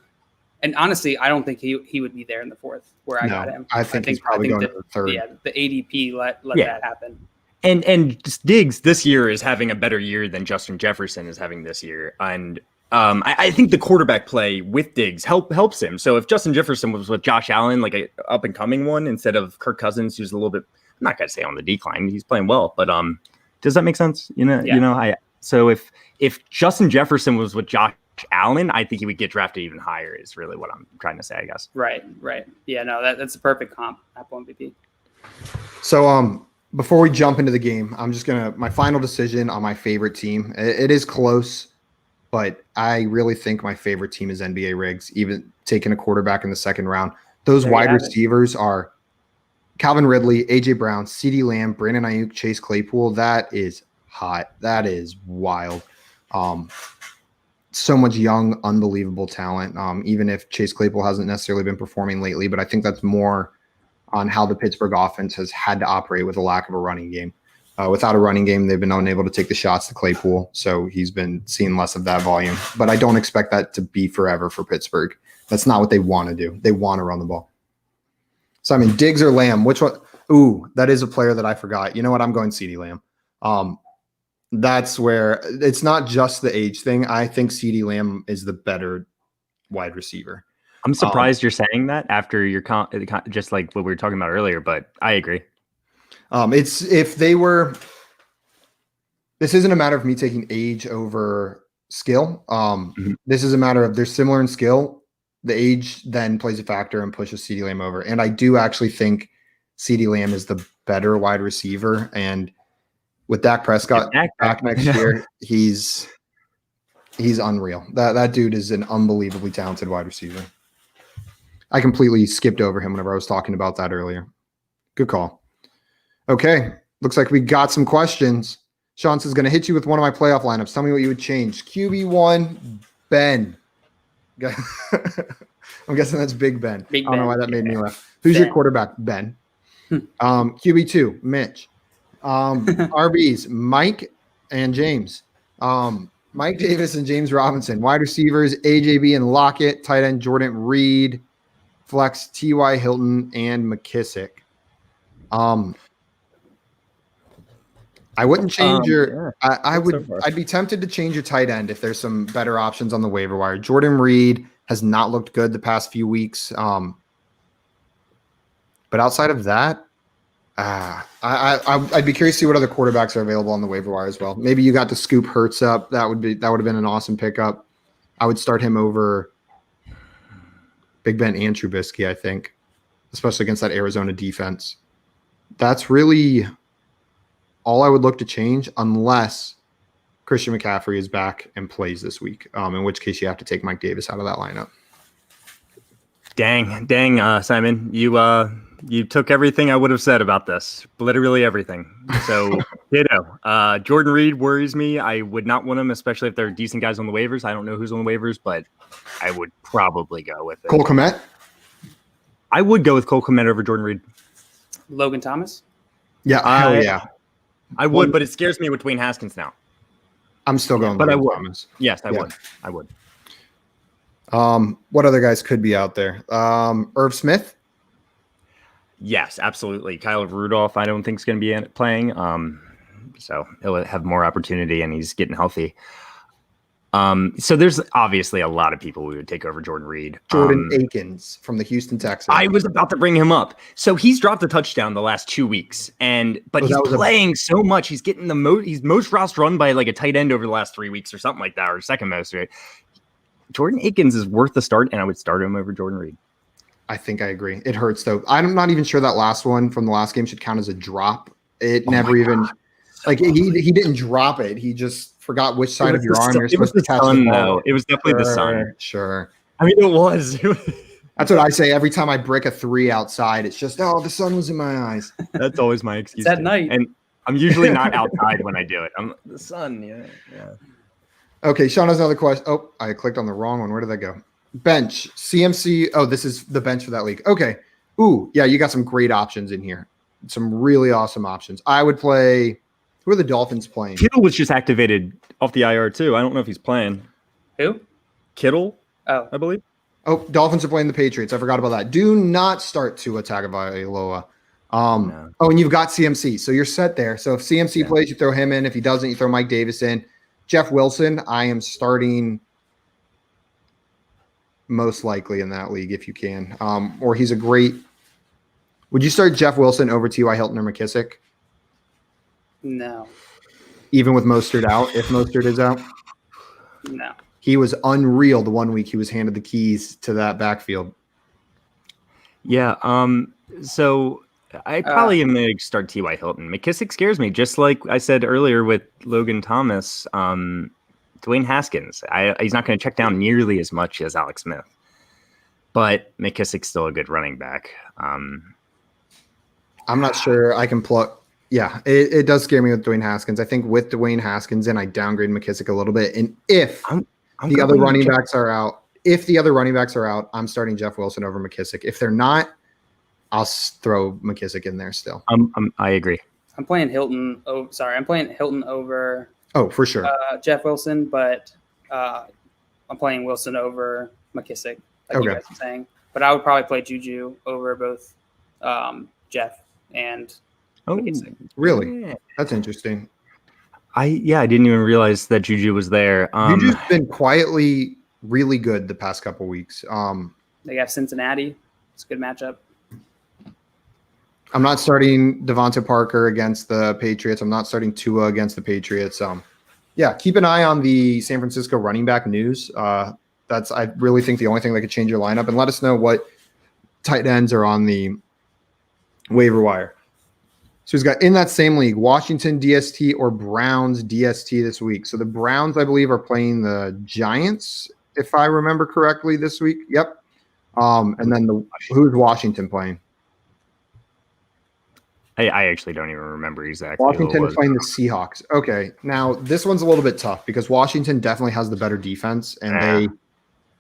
And honestly, I don't think he would be there in the fourth where I got him. I think he's probably going to the third. Yeah, the ADP let that happen. And just Diggs this year is having a better year than Justin Jefferson is having this year, and I think the quarterback play with Diggs helps him. So if Justin Jefferson was with Josh Allen, like a up and coming one, instead of Kirk Cousins, who's a little bit, I'm not gonna say on the decline, he's playing well, but does that make sense? So if Justin Jefferson was with Josh Allen, I think he would get drafted even higher. Is really what I'm trying to say, I guess. Right. Yeah, no, that's a perfect comp. Apple MVP. So before we jump into the game, I'm just my final decision on my favorite team. It is close. But I really think my favorite team is NBA Rigs, even taking a quarterback in the second round. Those wide receivers are Calvin Ridley, A.J. Brown, CeeDee Lamb, Brandon Ayuk, Chase Claypool. That is hot. That is wild. So much young, unbelievable talent, even if Chase Claypool hasn't necessarily been performing lately. But I think that's more on how the Pittsburgh offense has had to operate with a lack of a running game. Without a running game, they've been unable to take the shots to Claypool, so he's been seeing less of that volume. But I don't expect that to be forever for Pittsburgh. That's not what they want to do. They want to run the ball. So, I mean, Diggs or Lamb, which one? Ooh, that is a player that I forgot. You know what? I'm going CeeDee Lamb. That's where it's not just the age thing. I think CeeDee Lamb is the better wide receiver. I'm surprised you're saying that after your just like what we were talking about earlier, but I agree. This isn't a matter of me taking age over skill. This is a matter of they're similar in skill. The age then plays a factor and pushes CeeDee Lamb over. And I do actually think CeeDee Lamb is the better wide receiver. And with Dak Prescott back next year, he's unreal. That dude is an unbelievably talented wide receiver. I completely skipped over him whenever I was talking about that earlier. Good call. Okay, looks like we got some questions. Sean says, going to hit you with one of my playoff lineups. Tell me what you would change. QB1, Ben. I'm guessing that's Big Ben. I don't know why that made me laugh. Who's your quarterback? Ben. QB2, Mitch. RBs, Mike and James. Mike Davis and James Robinson. Wide receivers, AJB and Lockett. Tight end, Jordan Reed. Flex, T.Y. Hilton and McKissick. I wouldn't change I'd be tempted to change your tight end if there's some better options on the waiver wire. Jordan Reed has not looked good the past few weeks. But outside of that, I'd be curious to see what other quarterbacks are available on the waiver wire as well. Maybe you got to scoop Hurts up. That would have been an awesome pickup. I would start him over Big Ben and Trubisky, I think, especially against that Arizona defense. That's really all I would look to change unless Christian McCaffrey is back and plays this week, in which case you have to take Mike Davis out of that lineup. Dang, Simon, you took everything I would have said about this, literally everything. So, Jordan Reed worries me. I would not want him, especially if there are decent guys on the waivers. I don't know who's on the waivers, but I would probably go with it. Cole Kmet? I would go with Cole Kmet over Jordan Reed. Logan Thomas? Yeah, hell yeah. I would, but it scares me with Dwayne Haskins now. I'm still going. But I would. Thomas. Yes, I would. What other guys could be out there? Irv Smith? Yes, absolutely. Kyle Rudolph, I don't think is going to be playing. So he'll have more opportunity, and he's getting healthy. So there's obviously a lot of people we would take over Jordan Reed. Jordan Akins from the Houston Texans. I was about to bring him up. So he's dropped a touchdown the last 2 weeks, but he's playing so much. He's getting he's most routes run by like a tight end over the last 3 weeks or something like that, or second most. Right? Jordan Akins is worth the start, and I would start him over Jordan Reed. I think I agree. It hurts though. I'm not even sure that last one from the last game should count as a drop. It never even he didn't drop it. He just forgot which side of your arm you're supposed to catch the ball. It was definitely the sun. Sure. I mean, it was. That's what I say every time I break a 3 outside. It's just, the sun was in my eyes. That's always my excuse. It's at night. And I'm usually not outside when I do it. I'm the sun. Yeah. Okay, Sean has another question. Oh, I clicked on the wrong one. Where did that go? Bench, CMC. Oh, this is the bench for that league. Okay. Ooh, yeah, you got some great options in here. Some really awesome options. I would play. Who are the Dolphins playing? Kittle was just activated off the IR too. I don't know if he's playing. Who? Kittle. Oh, I believe. Oh, Dolphins are playing the Patriots. I forgot about that. Do not start Tua Tagovailoa. No. Oh, and you've got CMC, so you're set there. So if CMC plays, you throw him in. If he doesn't, you throw Mike Davis in. Jeff Wilson, I am starting most likely in that league if you can. Or he's a great. Would you start Jeff Wilson over T.Y. Hilton or McKissick? No. Even with Mostert out, if Mostert is out? No. He was unreal the 1 week he was handed the keys to that backfield. Yeah. So I probably am going to start T.Y. Hilton. McKissick scares me, just like I said earlier with Logan Thomas. Dwayne Haskins, he's not going to check down nearly as much as Alex Smith. But McKissick's still a good running back. I'm not sure I can pluck. Yeah, it does scare me with Dwayne Haskins. I think with Dwayne Haskins in, I downgrade McKissick a little bit. And if the other running backs are out, I'm starting Jeff Wilson over McKissick. If they're not, I'll throw McKissick in there still. I agree. I'm playing Hilton. I'm playing Hilton over. Oh, for sure. Jeff Wilson, but I'm playing Wilson over McKissick, like you guys are saying. But I would probably play Juju over both Jeff and McKissick. Really? Yeah. That's interesting. I didn't even realize that Juju was there. Juju's been quietly really good the past couple weeks. They have Cincinnati. It's a good matchup. I'm not starting Devonta Parker against the Patriots. I'm not starting Tua against the Patriots. Keep an eye on the San Francisco running back news. That's I really think the only thing that could change your lineup. And let us know what tight ends are on the waiver wire. So he's got in that same league, Washington DST or Browns DST this week. So the Browns, I believe, are playing the Giants, if I remember correctly, this week. Yep. And then who's Washington playing? I actually don't even remember exactly. Washington is playing the Seahawks. Okay. Now this one's a little bit tough because Washington definitely has the better defense, and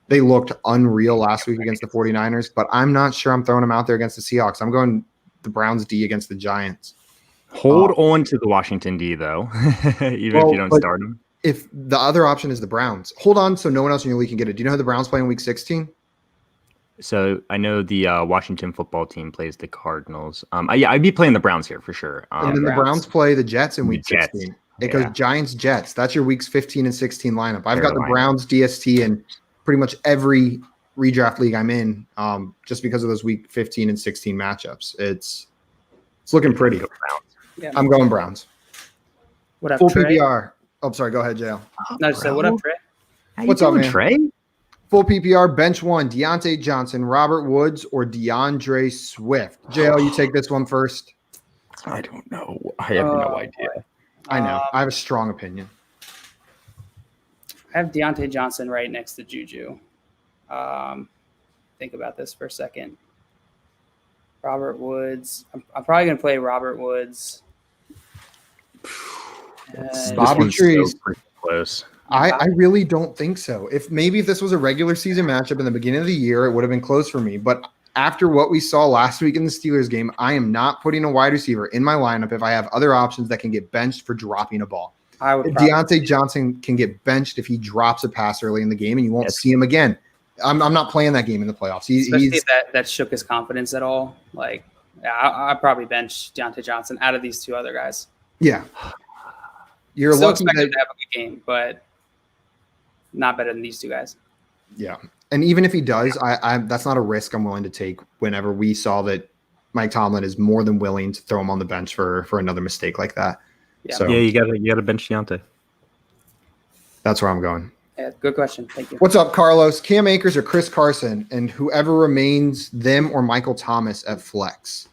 they looked unreal last week against the 49ers, but I'm not sure I'm throwing them out there against the Seahawks. I'm going the Browns D against the Giants. Hold on to the Washington D, though, even if you don't start them. If the other option is the Browns, hold on so no one else in your league can get it. Do you know who the Browns play in Week 16? So I know the Washington football team plays the Cardinals. I'd be playing the Browns here for sure. And then the Browns play the Jets in Week 16. It goes Giants, Jets. That's your Weeks 15 and 16 lineup. I've got the Browns DST in pretty much every redraft league I'm in, just because of those Week 15 and 16 matchups. It's looking pretty. Yeah. I'm going Browns. What up, Full Trey? PPR. Oh, sorry. Go ahead, JL. No, just say what up, Trey? What's up, man? Trey? Full PPR, bench one, Deontay Johnson, Robert Woods, or DeAndre Swift. JL, you take this one first. I don't know. I have no idea. I know. I have a strong opinion. I have Deontay Johnson right next to Juju. Think about this for a second. Robert Woods. I'm probably going to play Robert Woods. Bobby Trees. So pretty close. I really don't think so. If this was a regular season matchup in the beginning of the year, it would have been close for me. But after what we saw last week in the Steelers game, I am not putting a wide receiver in my lineup if I have other options that can get benched for dropping a ball. Deontay Johnson can get benched if he drops a pass early in the game, and you won't see him again. I'm not playing that game in the playoffs. Especially if that shook his confidence at all. Like, I'd probably bench Deontay Johnson out of these two other guys. Yeah. You're still lucky expected to have a good game, but not better than these two guys. Yeah. And even if he does, I that's not a risk I'm willing to take whenever we saw that Mike Tomlin is more than willing to throw him on the bench for another mistake like that. Yeah. So you gotta bench Deontay. That's where I'm going. Yeah, good question. Thank you. What's up, Carlos? Cam Akers or Chris Carson, and whoever remains, them or Michael Thomas at flex?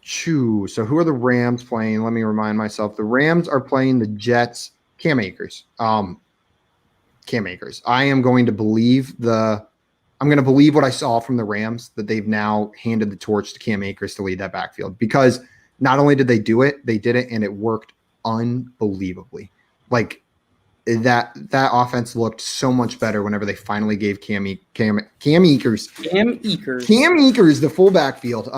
So who are the Rams playing? Let me remind myself. The Rams are playing the Jets. Cam Akers. Cam Akers. I am going to believe what I saw from the Rams, that they've now handed the torch to Cam Akers to lead that backfield, because not only did they do it, they did it and it worked unbelievably. Like that offense looked so much better whenever they finally gave Cam Akers the full backfield.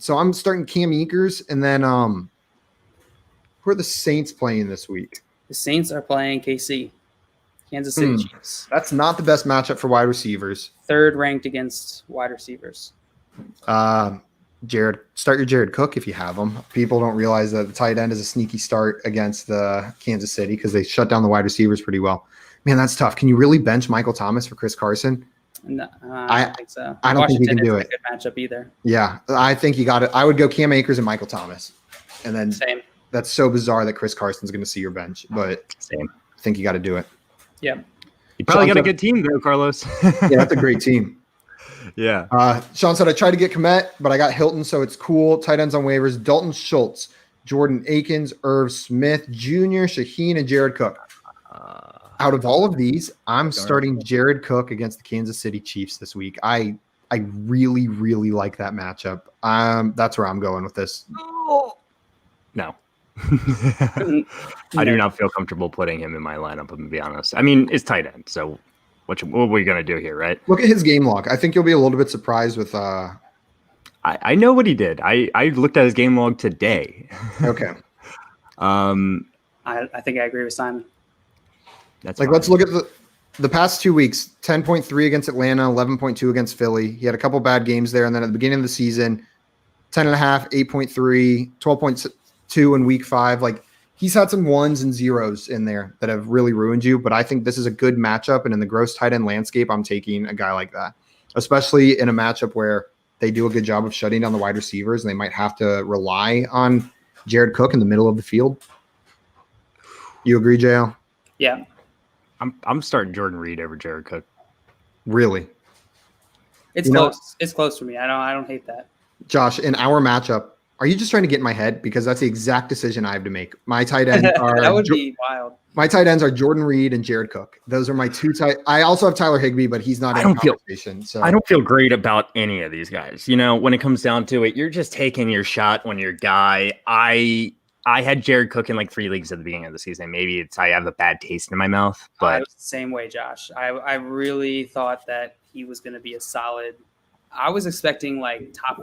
So I'm starting Cam Akers, and then who are the Saints playing this week? The Saints are playing KC. Kansas City Chiefs. That's not the best matchup for wide receivers. Third ranked against wide receivers. Jared, start your Jared Cook if you have him. People don't realize that the tight end is a sneaky start against the Kansas City because they shut down the wide receivers pretty well. Man, that's tough. Can you really bench Michael Thomas for Chris Carson? No, I don't think so. I don't think you can do it. A good matchup either. Yeah, I think you got it. I would go Cam Akers and Michael Thomas, and then Same. That's so bizarre that Chris Carson's going to see your bench, but Same. I think you got to do it. Yeah. You probably got a good team though, Carlos. Yeah, that's a great team. Yeah. Sean said, I tried to get Komet, but I got Hilton, so it's cool. Tight ends on waivers: Dalton Schultz, Jordan Akins, Irv Smith Jr., Shaheen, and Jared Cook. Out of all of these, I'm starting Jared Cook against the Kansas City Chiefs this week. I really, really like that matchup. That's where I'm going with this. No. I do not feel comfortable putting him in my lineup, to be honest. I mean, it's tight end, so what are we going to do here, right? Look at his game log. I think you'll be a little bit surprised with I know what he did. I looked at his game log today. Okay. I think I agree with Simon. That's like, let's look at the past 2 weeks: 10.3 against Atlanta, 11.2 against Philly. He had a couple bad games there, and then at the beginning of the season, 10.5, 8.3, 12.2 in week 5. Like, he's had some ones and zeros in there that have really ruined you. But I think this is a good matchup, and in the gross tight end landscape, I'm taking a guy like that, especially in a matchup where they do a good job of shutting down the wide receivers, and they might have to rely on Jared Cook in the middle of the field. You agree, JL? Yeah. I'm starting Jordan Reed over Jared Cook. Really? It's close. It's close for me. I don't hate that. Josh, in our matchup, are you just trying to get in my head? Because that's the exact decision I have to make. My tight ends are that would be wild. My tight ends are Jordan Reed and Jared Cook. Those are my two tight. I also have Tyler Higbee, but he's not in the conversation. So I don't feel great about any of these guys. You know, when it comes down to it, you're just taking your shot on your guy. I had Jared Cook in like 3 leagues at the beginning of the season. Maybe it's I have a bad taste in my mouth, but I was the same way, Josh. I really thought that he was going to be a solid. I was expecting like top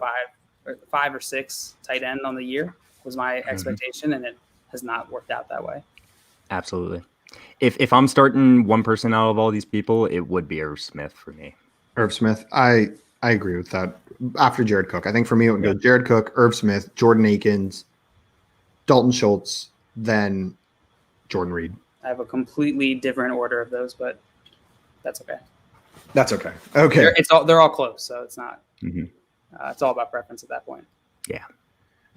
5 or 6 tight end on the year was my expectation, and it has not worked out that way. Absolutely. If I'm starting one person out of all these people, it would be Irv Smith for me. Irv Smith, I agree with that. After Jared Cook, I think for me it would go Jared Cook, Irv Smith, Jordan Akins, Dalton Schultz, then Jordan Reed. I have a completely different order of those, but that's okay. That's okay. Okay, they're all close, so it's not. Mm-hmm. It's all about preference at that point. Yeah.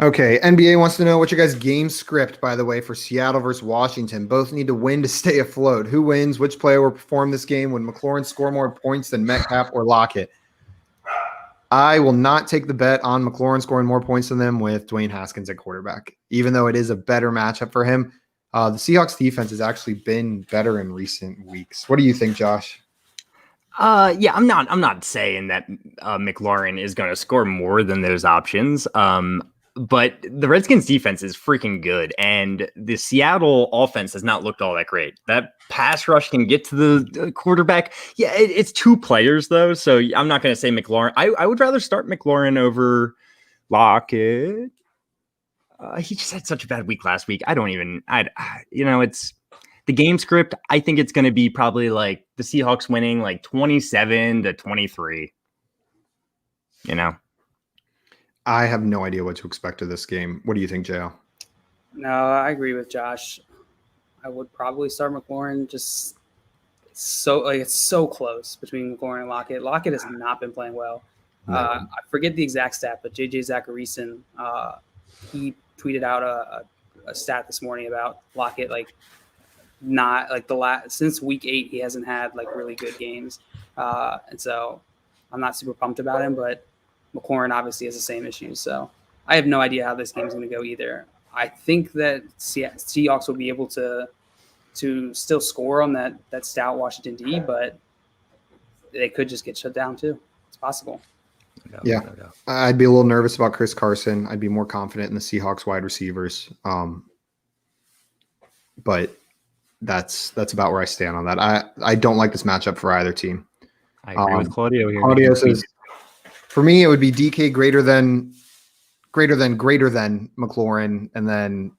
Okay, NBA wants to know what your guys' game script, by the way, for Seattle versus Washington. Both need to win to stay afloat. Who wins? Which player will perform this game when McLaurin score more points than Metcalf or Lockett? I will not take the bet on McLaurin scoring more points than them with Dwayne Haskins at quarterback, even though it is a better matchup for him. The Seahawks defense has actually been better in recent weeks. What do you think, Josh? Yeah, I'm not saying that McLaurin is going to score more than those options. But the Redskins defense is freaking good, and the Seattle offense has not looked all that great. That pass rush can get to the quarterback. Yeah, it's 2 players though, so I'm not going to say McLaurin. I would rather start McLaurin over Lockett. He just had such a bad week last week. It's the game script. I think it's going to be probably like the Seahawks winning like 27-23. You know. I have no idea what to expect of this game. What do you think, JL? No, I agree with Josh. I would probably start McLaurin. Just it's so close between McLaurin and Lockett. Lockett has not been playing well. I forget the exact stat, but JJ Zacharyson, he tweeted out a stat this morning about Lockett, not like since week 8, he hasn't had like really good games, and so I'm not super pumped about him, but McLaurin obviously has the same issues, so I have no idea how this game is going to go either. I think that Seahawks will be able to still score on that stout Washington D, but they could just get shut down too. It's possible. No. I'd be a little nervous about Chris Carson. I'd be more confident in the Seahawks wide receivers. But that's about where I stand on that. I don't like this matchup for either team. I agree with Claudio here. Claudio says, for me, it would be DK greater than McLaurin, and then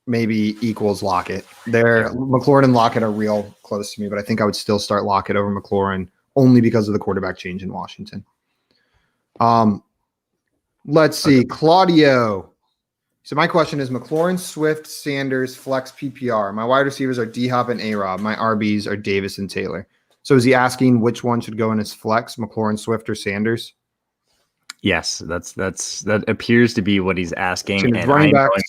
maybe equals Lockett. McLaurin and Lockett are real close to me, but I think I would still start Lockett over McLaurin only because of the quarterback change in Washington. Let's see. Claudio. So my question is McLaurin, Swift, Sanders, flex PPR. My wide receivers are D-Hop and A-Rob. My RBs are Davis and Taylor. So is he asking which one should go in his flex, McLaurin, Swift, or Sanders? Yes, that appears to be what he's asking. So his running backs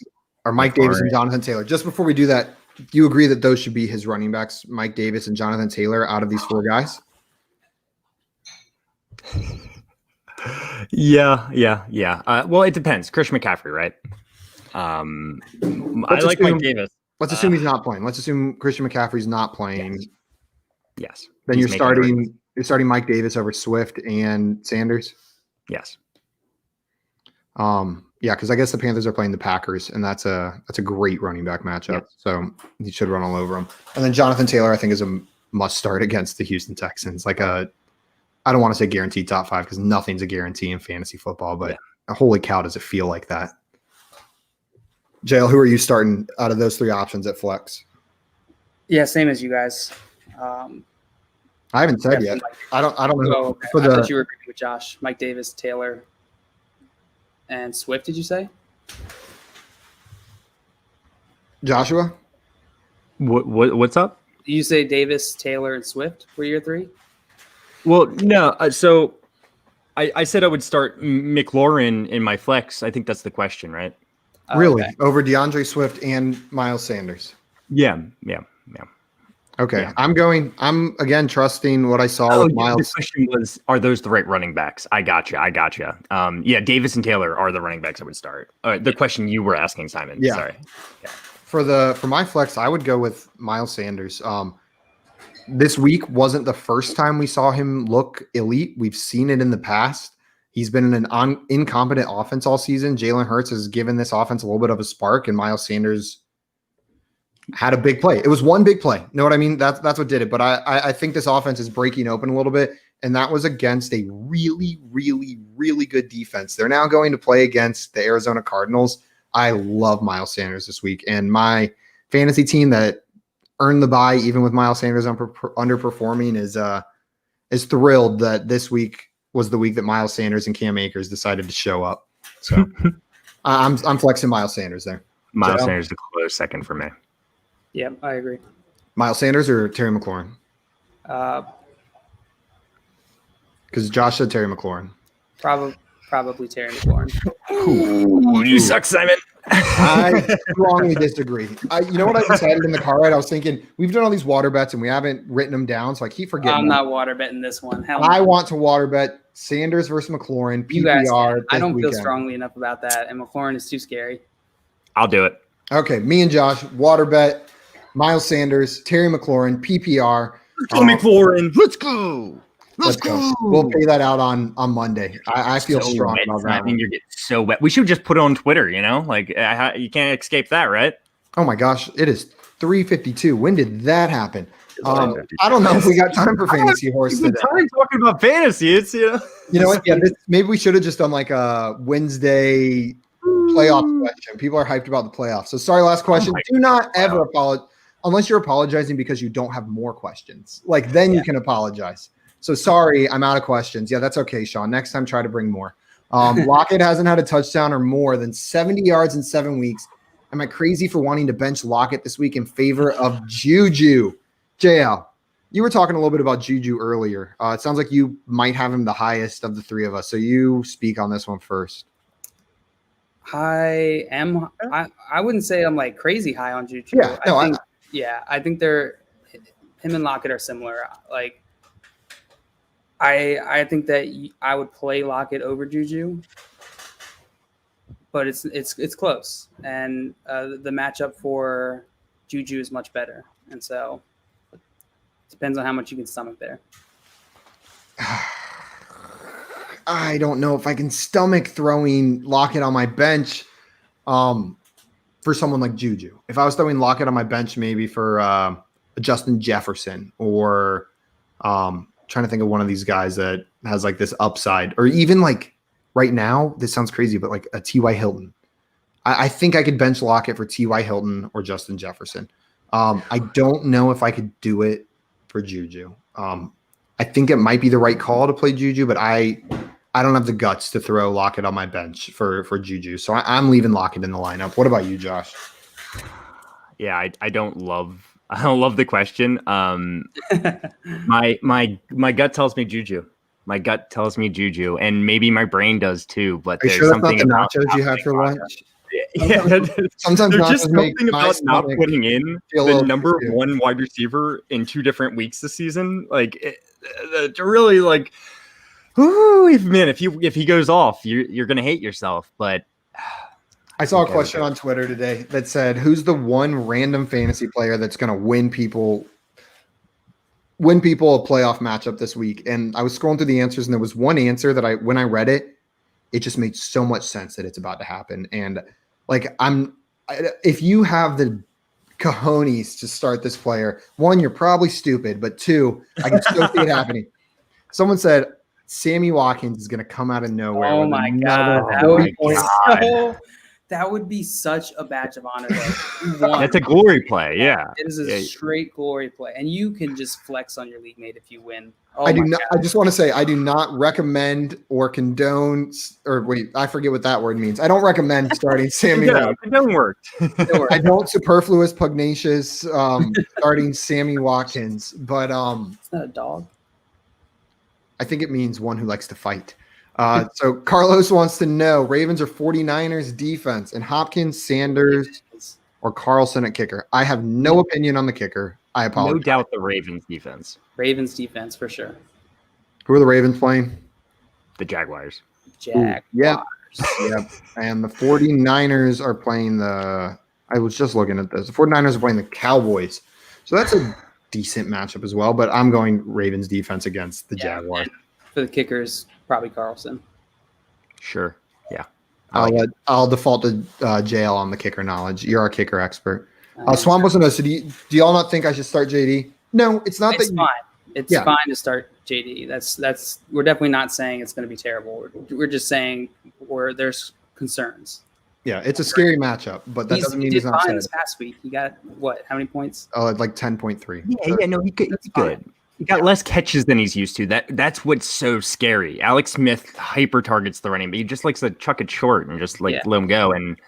are Mike Davis and Jonathan Taylor. Just before we do that, do you agree that those should be his running backs, Mike Davis and Jonathan Taylor, out of these 4 guys? Yeah. Well, it depends. Christian McCaffrey, right? I like Mike Davis. Let's assume he's not playing. Let's assume Christian McCaffrey's not playing. Yes. Then you're starting Mike Davis over Swift and Sanders. Yes. Yeah, because I guess the Panthers are playing the Packers, and that's a great running back matchup. Yep. So he should run all over them. And then Jonathan Taylor, I think, is a must start against the Houston Texans. I don't want to say guaranteed top 5 because nothing's a guarantee in fantasy football, but holy cow, does it feel like that? JL, who are you starting out of those 3 options at flex? Yeah, same as you guys. I haven't said yet. I don't know. Oh, okay. I thought you were agreeing with Josh. Mike Davis, Taylor, and Swift, did you say? Joshua? What's up? Did you say Davis, Taylor, and Swift were your 3? Well, no. So I said I would start McLaurin in my flex. I think that's the question, right? Really? Okay. Over DeAndre Swift and Miles Sanders? Yeah. Okay, Yeah. I'm again trusting what I saw with Miles. The question was, are those the right running backs? I gotcha. Yeah, Davis and Taylor are the running backs I would start. The question you were asking, Simon. Yeah. Sorry. Yeah. For my flex, I would go with Miles Sanders. This week wasn't the first time we saw him look elite. We've seen it in the past. He's been in an incompetent offense all season. Jalen Hurts has given this offense a little bit of a spark, and Miles Sanders had a big play. It was one big play. Know what I mean? That's what did it. But I think this offense is breaking open a little bit, and that was against a really, really, really good defense. They're now going to play against the Arizona Cardinals. I love Miles Sanders this week, and my fantasy team that earned the bye, even with Miles Sanders underperforming, is thrilled that this week was the week that Miles Sanders and Cam Akers decided to show up. So I'm flexing Miles Sanders there. Miles Sanders is a close second for me. Yeah, I agree. Miles Sanders or Terry McLaurin? Because Josh said Terry McLaurin. Probably Terry McLaurin. Ooh, you suck, Simon. I strongly disagree. You know what I decided in the car ride? I was thinking, we've done all these water bets and we haven't written them down, so I keep forgetting. I'm not water betting this one. I want to water bet Sanders versus McLaurin, PPR. You guys, I don't feel strongly enough about that, and McLaurin is too scary. I'll do it. Okay, me and Josh, water bet, Miles Sanders, Terry McLaurin, PPR. Let's go, McLaurin. Let's go. Let's go. We'll pay that out on Monday. I feel so strong wet, about that. I mean, you're getting so wet. We should just put it on Twitter, like you can't escape that, right? Oh my gosh, it is 3:52. When did that happen? I don't know if we got time for fantasy horse today. Time talking about fantasy. It's you know what? Yeah, maybe we should have just done like a Wednesday playoff question. People are hyped about the playoffs. So sorry, last question. Do not ever apologize unless you're apologizing because you don't have more questions. Like then you can apologize. So sorry, I'm out of questions. Yeah, that's okay, Sean. Next time, try to bring more. Lockett hasn't had a touchdown or more than 70 yards in 7 weeks. Am I crazy for wanting to bench Lockett this week in favor of Juju? JL, you were talking a little bit about Juju earlier. It sounds like you might have him the highest of the three of us. So you speak on this one first. I wouldn't say I'm like crazy high on Juju. Yeah, I think him and Lockett are similar. Like, I think that I would play Lockett over Juju, but it's close, and the matchup for Juju is much better, and so it depends on how much you can stomach there. I don't know if I can stomach throwing Lockett on my bench for someone like Juju. If I was throwing Lockett on my bench, maybe for Justin Jefferson or trying to think of one of these guys that has like this upside, or even like right now, this sounds crazy, but like a T.Y. Hilton. I think I could bench Lockett for T.Y. Hilton or Justin Jefferson. I don't know if I could do it for Juju. I think it might be the right call to play Juju, but I don't have the guts to throw Lockett on my bench for Juju. So I'm leaving Lockett in the lineup. What about you, Josh? Yeah, I don't love the question. My gut tells me Juju. My gut tells me Juju, and maybe my brain does too. But there's something about the nachos you had for lunch. Yeah, sometimes there's just something about not stomach putting in the number one wide receiver in 2 different weeks this season. Like, really, like, ooh, man, if he goes off, you're gonna hate yourself. But I saw a question on Twitter today that said, "Who's the one random fantasy player that's gonna win people a playoff matchup this week?" And I was scrolling through the answers, and there was one answer that when I read it, it just made so much sense that it's about to happen. And like, if you have the cojones to start this player, one, you're probably stupid, but two, I can still see it happening. Someone said Sammy Watkins is going to come out of nowhere. Oh my God. That would be such a badge of honor. That's a glory play. Yeah. It is a straight glory play. And you can just flex on your league mate if you win. I just want to say, I do not recommend or condone, or wait, I forget what that word means. I don't recommend starting Sammy. It don't work. I don't superfluous pugnacious starting Sammy Watkins, but it's not a dog. I think it means one who likes to fight. So Carlos wants to know, Ravens or 49ers defense, and Hopkins, Sanders, or Carlson at kicker. I have no opinion on the kicker. I apologize. No doubt the Ravens defense. Ravens defense for sure. Who are the Ravens playing? The Jaguars. Jaguars. Yep. And the 49ers are playing I was just looking at this. The 49ers are playing the Cowboys. So that's a decent matchup as well, but I'm going Ravens defense against the Jaguars. For the kickers, probably Carlson. Sure. Yeah. I'll default to JL on the kicker knowledge. You're our kicker expert. Swamp wants to know, so do y'all not think I should start JD? No, it's not It's fine. It's fine to start JD. That's we're definitely not saying it's going to be terrible. We're just saying there's concerns. Yeah, it's a scary matchup, but that doesn't mean he's not fine this past week. He got what? How many points? Oh, like 10.3. He's good. He got less catches than he's used to. That's what's so scary. Alex Smith hyper targets the running, but he just likes to chuck it short and just let him go. And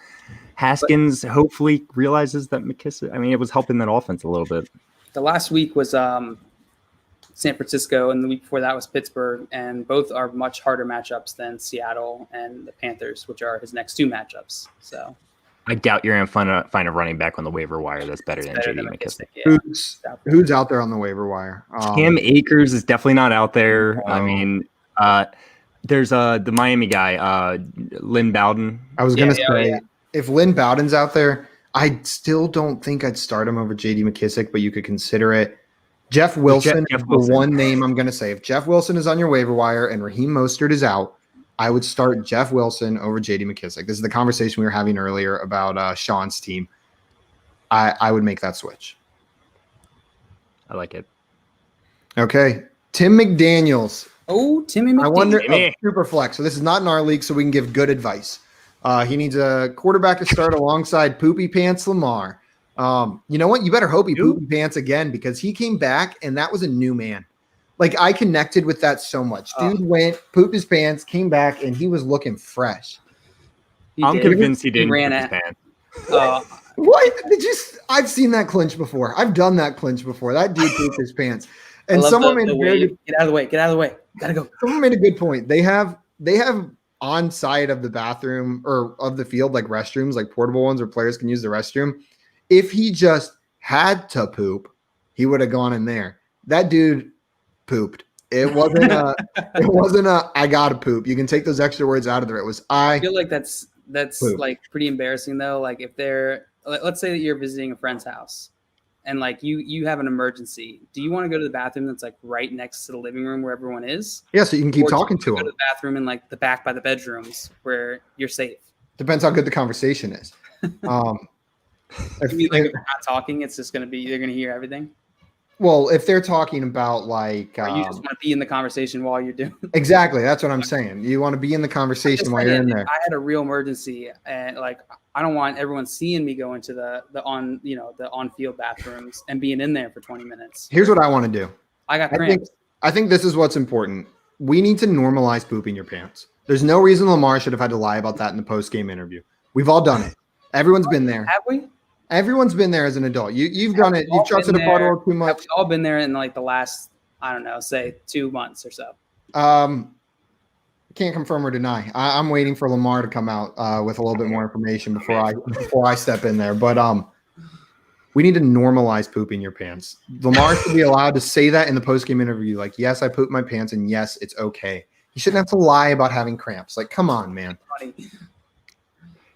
Haskins hopefully realizes that McKissick. I mean, it was helping that offense a little bit. The last week was San Francisco, and the week before that was Pittsburgh, and both are much harder matchups than Seattle and the Panthers, which are his next two matchups. So I doubt you're going to find a running back on the waiver wire that's better than J.D. McKissick. Yeah. Who's out there on the waiver wire? Cam Akers is definitely not out there. I mean, there's the Miami guy, Lynn Bowden. I was going to say, if Lynn Bowden's out there, I still don't think I'd start him over J.D. McKissick, but you could consider it. Jeff Wilson is the one name I'm going to say. If Jeff Wilson is on your waiver wire and Raheem Mostert is out, I would start Jeff Wilson over J.D. McKissick. This is the conversation we were having earlier about Sean's team. I would make that switch. I like it. Okay. Tim McDaniels. Oh, Timmy McDaniels. I wonder, super flex. So this is not in our league, so we can give good advice. He needs a quarterback to start alongside Poopy Pants Lamar. You know what? You better hope he poopy pants again, because he came back and that was a new man. Like, I connected with that so much. Dude went, pooped his pants, came back, and he was looking fresh. I'm convinced he didn't poop his pants. What? I've seen that clinch before. I've done that clinch before. That dude pooped his pants. And someone made get out of the way. Get out of the way. Gotta go. Someone made a good point. They have on side of the bathroom or of the field, like restrooms, like portable ones where players can use the restroom. If he just had to poop, he would have gone in there. That dude pooped. It wasn't I gotta poop. You can take those extra words out of there. It was I feel like that's poop. Like pretty embarrassing though. Like if let's say that you're visiting a friend's house and like you have an emergency. Do you want to go to the bathroom that's like right next to the living room where everyone is? Yeah, so you can keep talking to them. Go to the bathroom in like the back by the bedrooms where you're safe. Depends how good the conversation is. If you're not talking, it's just they're gonna hear everything. Well, if they're talking about like, or you just want to be in the conversation while you're doing. Exactly, that's what I'm saying. You want to be in the conversation while you're in there. I had a real emergency, and like I don't want everyone seeing me go into the on-field bathrooms and being in there for 20 minutes. Here's what I want to do. I got cramps. I think this is what's important. We need to normalize pooping your pants. There's no reason Lamar should have had to lie about that in the post-game interview. We've all done it. Everyone's been there. Have we? Everyone's been there as an adult. You've done it. You've trusted a bottle too much. We've all been there in like the last, I don't know, say 2 months or so. Can't confirm or deny. I'm waiting for Lamar to come out with a little bit more information before I step in there. But we need to normalize pooping your pants. Lamar should be allowed to say that in the post-game interview. Like, yes, I pooped my pants, and yes, it's okay. He shouldn't have to lie about having cramps. Like, come on, man.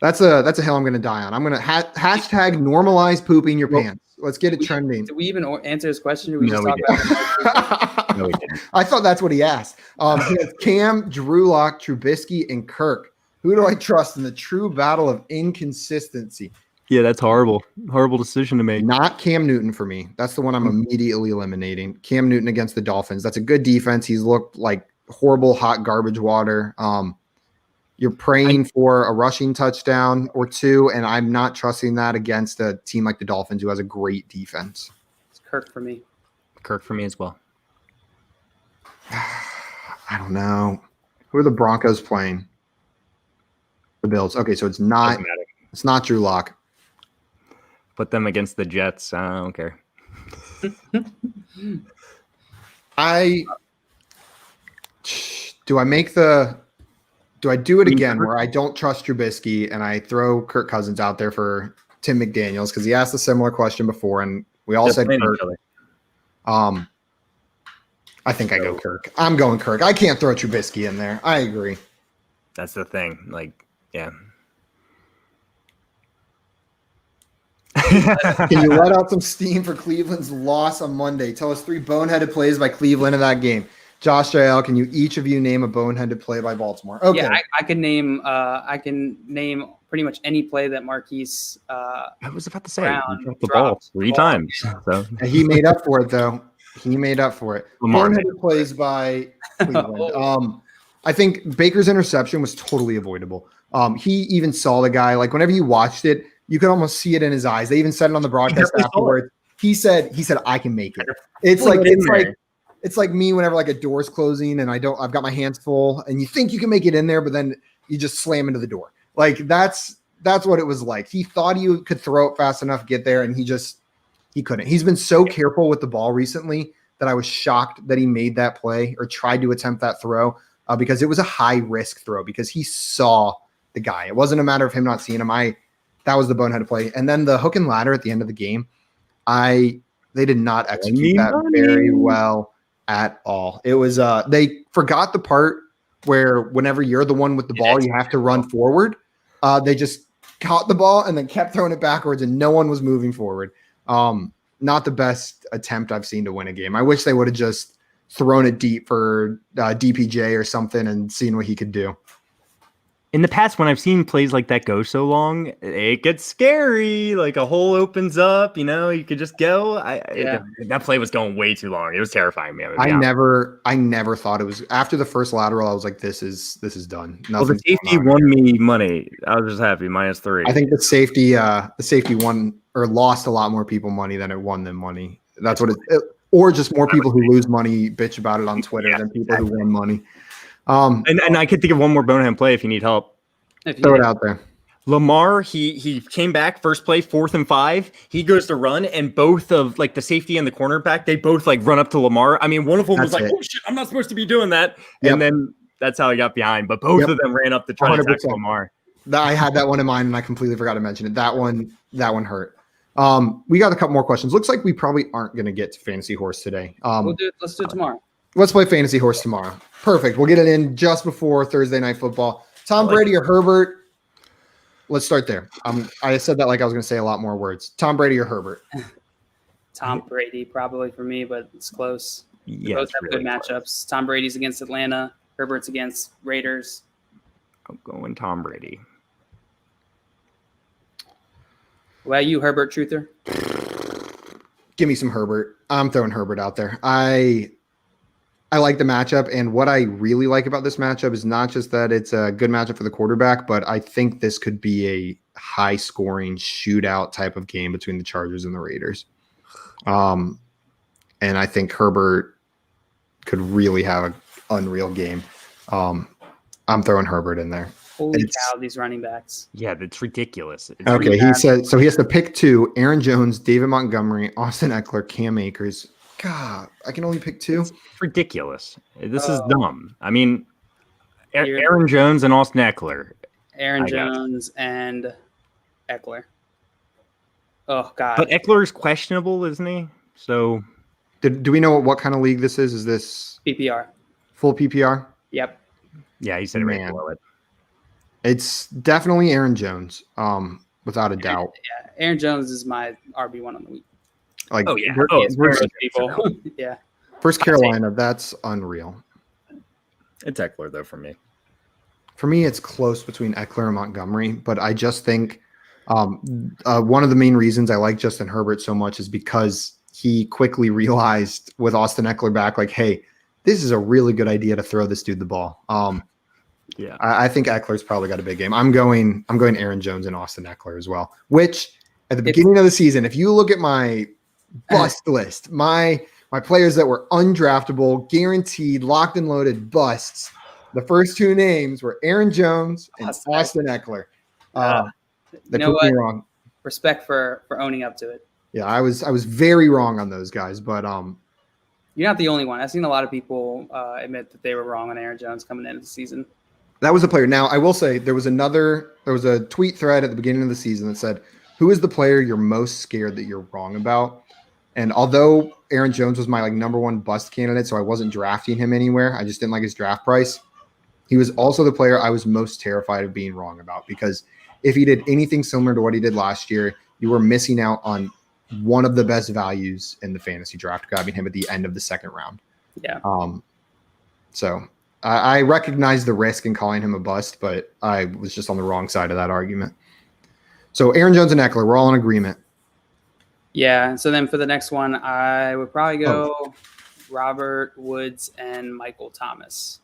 That's a hill I'm going to die on. I'm going to hashtag normalize pooping your pants. Let's get it trending. Did we even answer his question? Did we just talk about No, we didn't. I thought that's what he asked. He has Cam, Drew Lock, Trubisky, and Kirk. Who do I trust in the true battle of inconsistency? Yeah, that's horrible. Horrible decision to make. Not Cam Newton for me. That's the one I'm immediately eliminating. Cam Newton against the Dolphins. That's a good defense. He's looked like horrible hot garbage water. You're praying for a rushing touchdown or two, and I'm not trusting that against a team like the Dolphins who has a great defense. It's Kirk for me. Kirk for me as well. I don't know. Who are the Broncos playing? The Bills. Okay, so it's not Drew Lock. Put them against the Jets. I don't care. Do I do it again where I don't trust Trubisky and I throw Kirk Cousins out there for Tim McDaniels because he asked a similar question before and we all said Kirk. I think I go Kirk. I'm going Kirk. I can't throw Trubisky in there. I agree. That's the thing. Like, yeah. Can you let out some steam for Cleveland's loss on Monday? Tell us 3 boneheaded plays by Cleveland in that game. Josh, JL, can you each of you name a boneheaded play by Baltimore? Okay. Yeah, I can name. I can name pretty much any play that Marquise. I was about to say Brown he dropped the ball 3 times. So And he made up for it, though. He made up for it. Lamar Boneheaded plays by Cleveland. I think Baker's interception was totally avoidable. He even saw the guy. Like, whenever you watched it, you could almost see it in his eyes. They even said it on the broadcast afterwards. He said, I can make it. It's like me whenever like a door's closing and I've got my hands full and you think you can make it in there, but then you just slam into the door. Like that's what it was like. He thought he could throw it fast enough, get there, and he couldn't. He's been so careful with the ball recently that I was shocked that he made that play or tried to attempt that throw because it was a high risk throw because he saw the guy. It wasn't a matter of him not seeing him. That was the boneheaded play. And then the hook and ladder at the end of the game, they did not execute that very well at all. It was they forgot the part where whenever you're the one with the ball, you have to run forward. They just caught the ball and then kept throwing it backwards and no one was moving forward. Not the best attempt I've seen to win a game. I wish they would have just thrown it deep for DPJ or something and seen what he could do. In the past, when I've seen plays like that go so long, it gets scary. Like a hole opens up, you could just go. That play was going way too long. It was terrifying me. I never thought it was after the first lateral. I was like, this is done. Well, the safety won me money. I was just happy. -3. I think the safety won or lost a lot more people money than it won them money. That's what or just more people who lose money bitch about it on Twitter than people who win money. And I could think of one more bonehead play if you need help. Throw it out there. Lamar, he came back first play, 4th and 5. He goes to run, and both of like the safety and the cornerback, they both like run up to Lamar. I mean, one of them was like, "Oh shit, I'm not supposed to be doing that," and then that's how he got behind. But both of them ran up to try 100%. To tackle Lamar. I had that one in mind, and I completely forgot to mention it. That one hurt. We got a couple more questions. Looks like we probably aren't going to get to Fantasy Horse today. Let's do it tomorrow. Let's play Fantasy Horse tomorrow. Perfect. We'll get it in just before Thursday Night Football. Tom Brady or Herbert? Let's start there. I said that like I was going to say a lot more words. Tom Brady or Herbert? Tom Brady probably for me, but it's close. Yeah, both have good matchups. Tom Brady's against Atlanta. Herbert's against Raiders. I'm going Tom Brady. Well, you Herbert truther? Give me some Herbert. I'm throwing Herbert out there. I like the matchup, and what I really like about this matchup is not just that it's a good matchup for the quarterback, but I think this could be a high-scoring shootout type of game between the Chargers and the Raiders. And I think Herbert could really have an unreal game. I'm throwing Herbert in there. Holy cow, these running backs. Yeah, that's ridiculous. Okay, he said so he has to pick 2, Aaron Jones, David Montgomery, Austin Eckler, Cam Akers. God, I can only pick 2? It's ridiculous. This is dumb. I mean, Aaron Jones and Austin Eckler. Aaron Jones and Eckler. Oh, God. But Eckler is questionable, isn't he? So, do we know what kind of league this is? Is this PPR? Full PPR? Yep. Yeah, he said it right below it. It's definitely Aaron Jones, without a doubt. Yeah, Aaron Jones is my RB1 on the week. Like, people. Yeah. First Carolina, that's unreal. It's Eckler, though, for me. For me, it's close between Eckler and Montgomery, but I just think one of the main reasons I like Justin Herbert so much is because he quickly realized with Austin Eckler back, like, hey, this is a really good idea to throw this dude the ball. Yeah, I think Eckler's probably got a big game. I'm going Aaron Jones and Austin Eckler as well, which at the beginning of the season, if you look at my bust list, my players that were undraftable, guaranteed, locked and loaded busts, the first 2 names were Aaron Jones and Austin Eckler. They proved me wrong. Respect for owning up to it. Yeah, I was very wrong on those guys, but you're not the only one. I've seen a lot of people admit that they were wrong on Aaron Jones coming into the season. That was a player. Now, I will say there was a tweet thread at the beginning of the season that said, who is the player you're most scared that you're wrong about? And although Aaron Jones was my like number one bust candidate, so I wasn't drafting him anywhere. I just didn't like his draft price. He was also the player I was most terrified of being wrong about, because if he did anything similar to what he did last year, you were missing out on one of the best values in the fantasy draft, grabbing him at the end of the second round. Yeah. So I recognize the risk in calling him a bust, but I was just on the wrong side of that argument. So Aaron Jones and Eckler, we're all in agreement. Yeah. So then for the next one, I would probably go Robert Woods and Michael Thomas.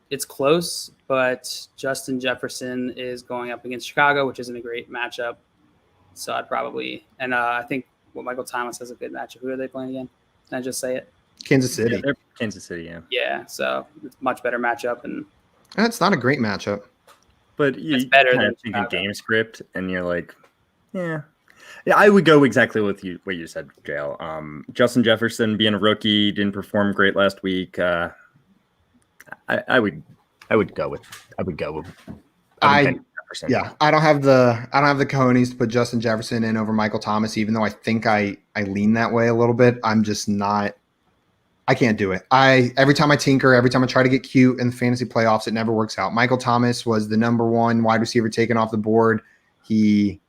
It's close, but Justin Jefferson is going up against Chicago, which isn't a great matchup. So I'd probably, and I think Michael Thomas has a good matchup. Who are they playing again? Can I just say it? Kansas City. Yeah, they're Kansas City, yeah. Yeah, so it's a much better matchup. And that's not a great matchup. But it's better than thinking game script, and you're like, yeah. Yeah, I would go exactly with what you said, Jail. Justin Jefferson being a rookie, didn't perform great last week. I would go with Jefferson. Yeah, I don't have the cojones to put Justin Jefferson in over Michael Thomas, even though I think I lean that way a little bit. I'm just not. I can't do it. Every time I tinker, every time I try to get cute in the fantasy playoffs, it never works out. Michael Thomas was the number one wide receiver taken off the board. He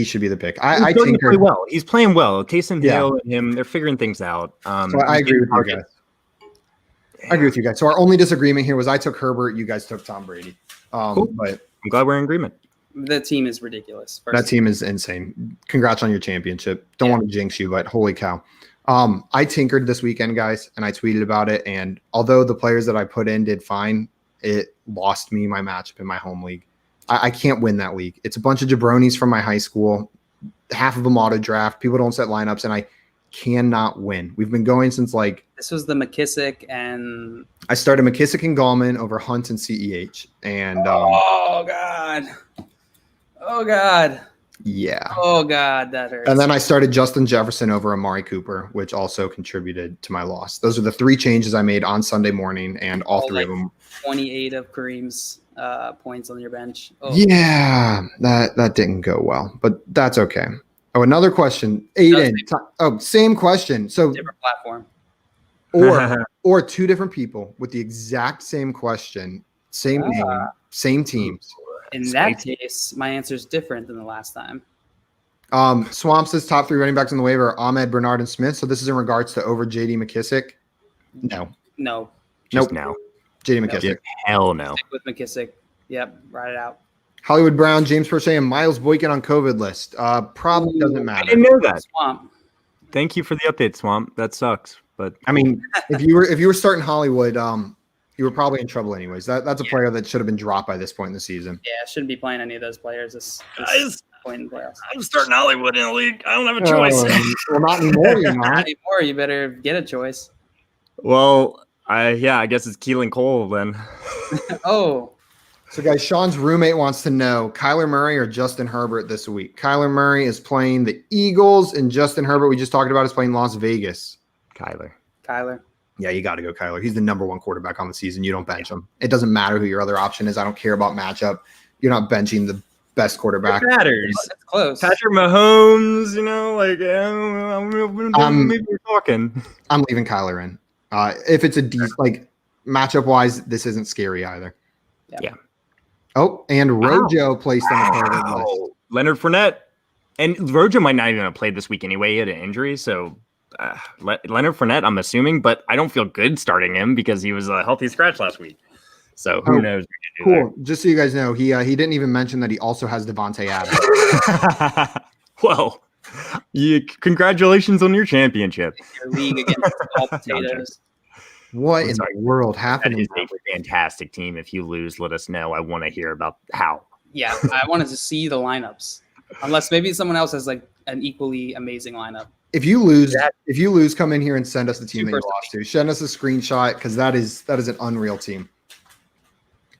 should be the pick. I tinker well. He's playing well. Taysom Hill and him, they're figuring things out. So I agree with you guys. I agree with you guys. So our only disagreement here was I took Herbert, you guys took Tom Brady. Cool. But I'm glad we're in agreement. The team is ridiculous. That team is insane. Congrats on your championship. Don't want to jinx you, but holy cow. I tinkered this weekend, guys, and I tweeted about it. And although the players that I put in did fine, it lost me my matchup in my home league. I can't win that league. It's a bunch of jabronis from my high school. Half of them auto draft. People don't set lineups, and I cannot win. We've been going since this was the McKissick, and I started McKissick and Gallman over Hunt and CEH. And oh God. Yeah. Oh God, that hurts. And then I started Justin Jefferson over Amari Cooper, which also contributed to my loss. Those are the three changes I made on Sunday morning, and all three of them. 28 of Kareem's points on your bench. Oh. Yeah, that didn't go well, but that's okay. Oh, another question. Aiden. Same question. So different platform. Or two different people with the exact same question, same name, same teams. In that case, my answer is different than the last time. Swamp says top three running backs on the waiver are Ahmed, Bernard, and Smith. So this is in regards to over J.D. McKissick? No. No. Nope. No. J.D. McKissick. Hell no. Stick with McKissick. Yep. Write it out. Hollywood Brown, James Prochet, and Miles Boykin on COVID list. Probably doesn't matter. I didn't know that. Swamp. Thank you for the update, Swamp. That sucks. But I mean, if you were starting Hollywood, you were probably in trouble anyways. That's a player that should have been dropped by this point in the season. Yeah, I shouldn't be playing any of those players this point in the playoffs. I'm starting Hollywood in a league. I don't have a choice. Well, not anymore. You're Not not. anymore. You better get a choice. Well, I guess it's Keelan Cole then. Oh. So, guys, Sean's roommate wants to know Kyler Murray or Justin Herbert this week. Kyler Murray is playing the Eagles, and Justin Herbert, we just talked about, is playing Las Vegas. Kyler. Yeah, you got to go Kyler. He's the number one quarterback on the season. You don't bench him. It doesn't matter who your other option is. I don't care about matchup. You're not benching the best quarterback. It matters. That's close. Patrick Mahomes, maybe we're talking. I'm leaving Kyler in. If it's a matchup wise, this isn't scary either. Yeah. Oh, and Rojo placed on the COVID list. Leonard Fournette. And Rojo might not even have played this week anyway. He had an injury. So Leonard Fournette, I'm assuming, but I don't feel good starting him because he was a healthy scratch last week. So who knows? Cool. Just so you guys know, he didn't even mention that he also has Devontae Adams. Well, congratulations on your championship. Your league against all potatoes. What in the world happened? That is a fantastic team. If you lose, let us know. I want to hear about how. Yeah, I wanted to see the lineups. Unless maybe someone else has like an equally amazing lineup. If you lose, come in here and send us the team that you lost to. Send us a screenshot because that is an unreal team.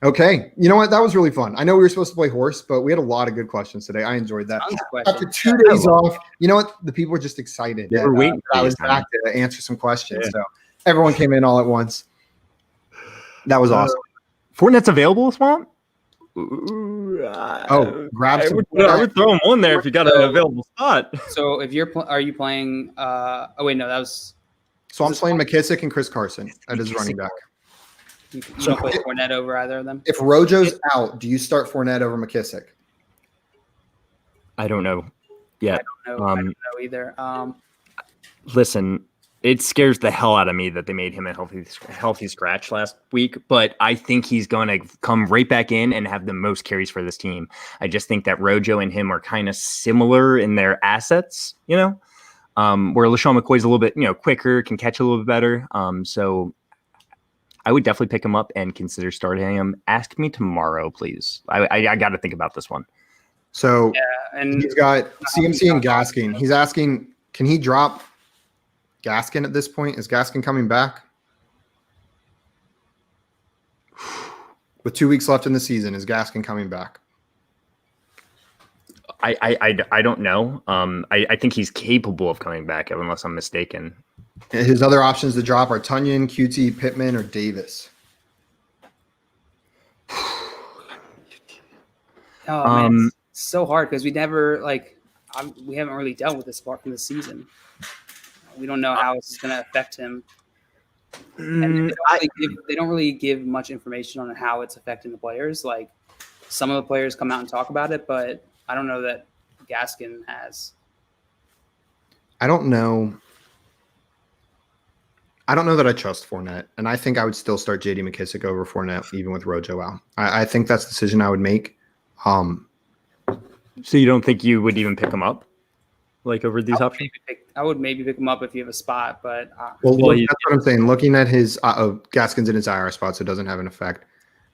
Okay, you know what? That was really fun. I know we were supposed to play horse, but we had a lot of good questions today. I enjoyed that. After 2 days off, you know what? The people were just excited. They were waiting. I was back to answer some questions. Yeah. So everyone came in all at once. That was awesome. Fournette's available, Swamp? Grab I some. would throw him on there if you got an available spot. So if you're, are you playing? Oh wait, no, that was. So I'm playing McKissick and Chris Carson as running back. You don't play Fournette over either of them. If Rojo's out, do you start Fournette over McKissick? I don't know yet. I don't know either. Listen, it scares the hell out of me that they made him a healthy scratch last week, but I think he's going to come right back in and have the most carries for this team. I just think that Rojo and him are kind of similar in their assets, where LaShawn McCoy's a little bit, quicker, can catch a little bit better. So I would definitely pick him up and consider starting him. Ask me tomorrow, please. I got to think about this one. So and he's got CMC and Gaskin. He's asking, can he drop Gaskin at this point? Is Gaskin coming back? With 2 weeks left in the season, is Gaskin coming back? I don't know. I think he's capable of coming back, unless I'm mistaken. His other options to drop are Tunyon, QT, Pittman, or Davis. Oh man, it's so hard because we never we haven't really dealt with this part from the season. We don't know how it's going to affect him. And they don't really give much information on how it's affecting the players. Like some of the players come out and talk about it, but I don't know that Gaskin has. I don't know that I trust Fournette, and I think I would still start J.D. McKissick over Fournette, even with Rojo out. I think that's the decision I would make. So you don't think you would even pick him up, over these options? I would maybe pick him up if you have a spot, but that's what I'm saying. Looking at his Gaskin's in his IR spot, so it doesn't have an effect.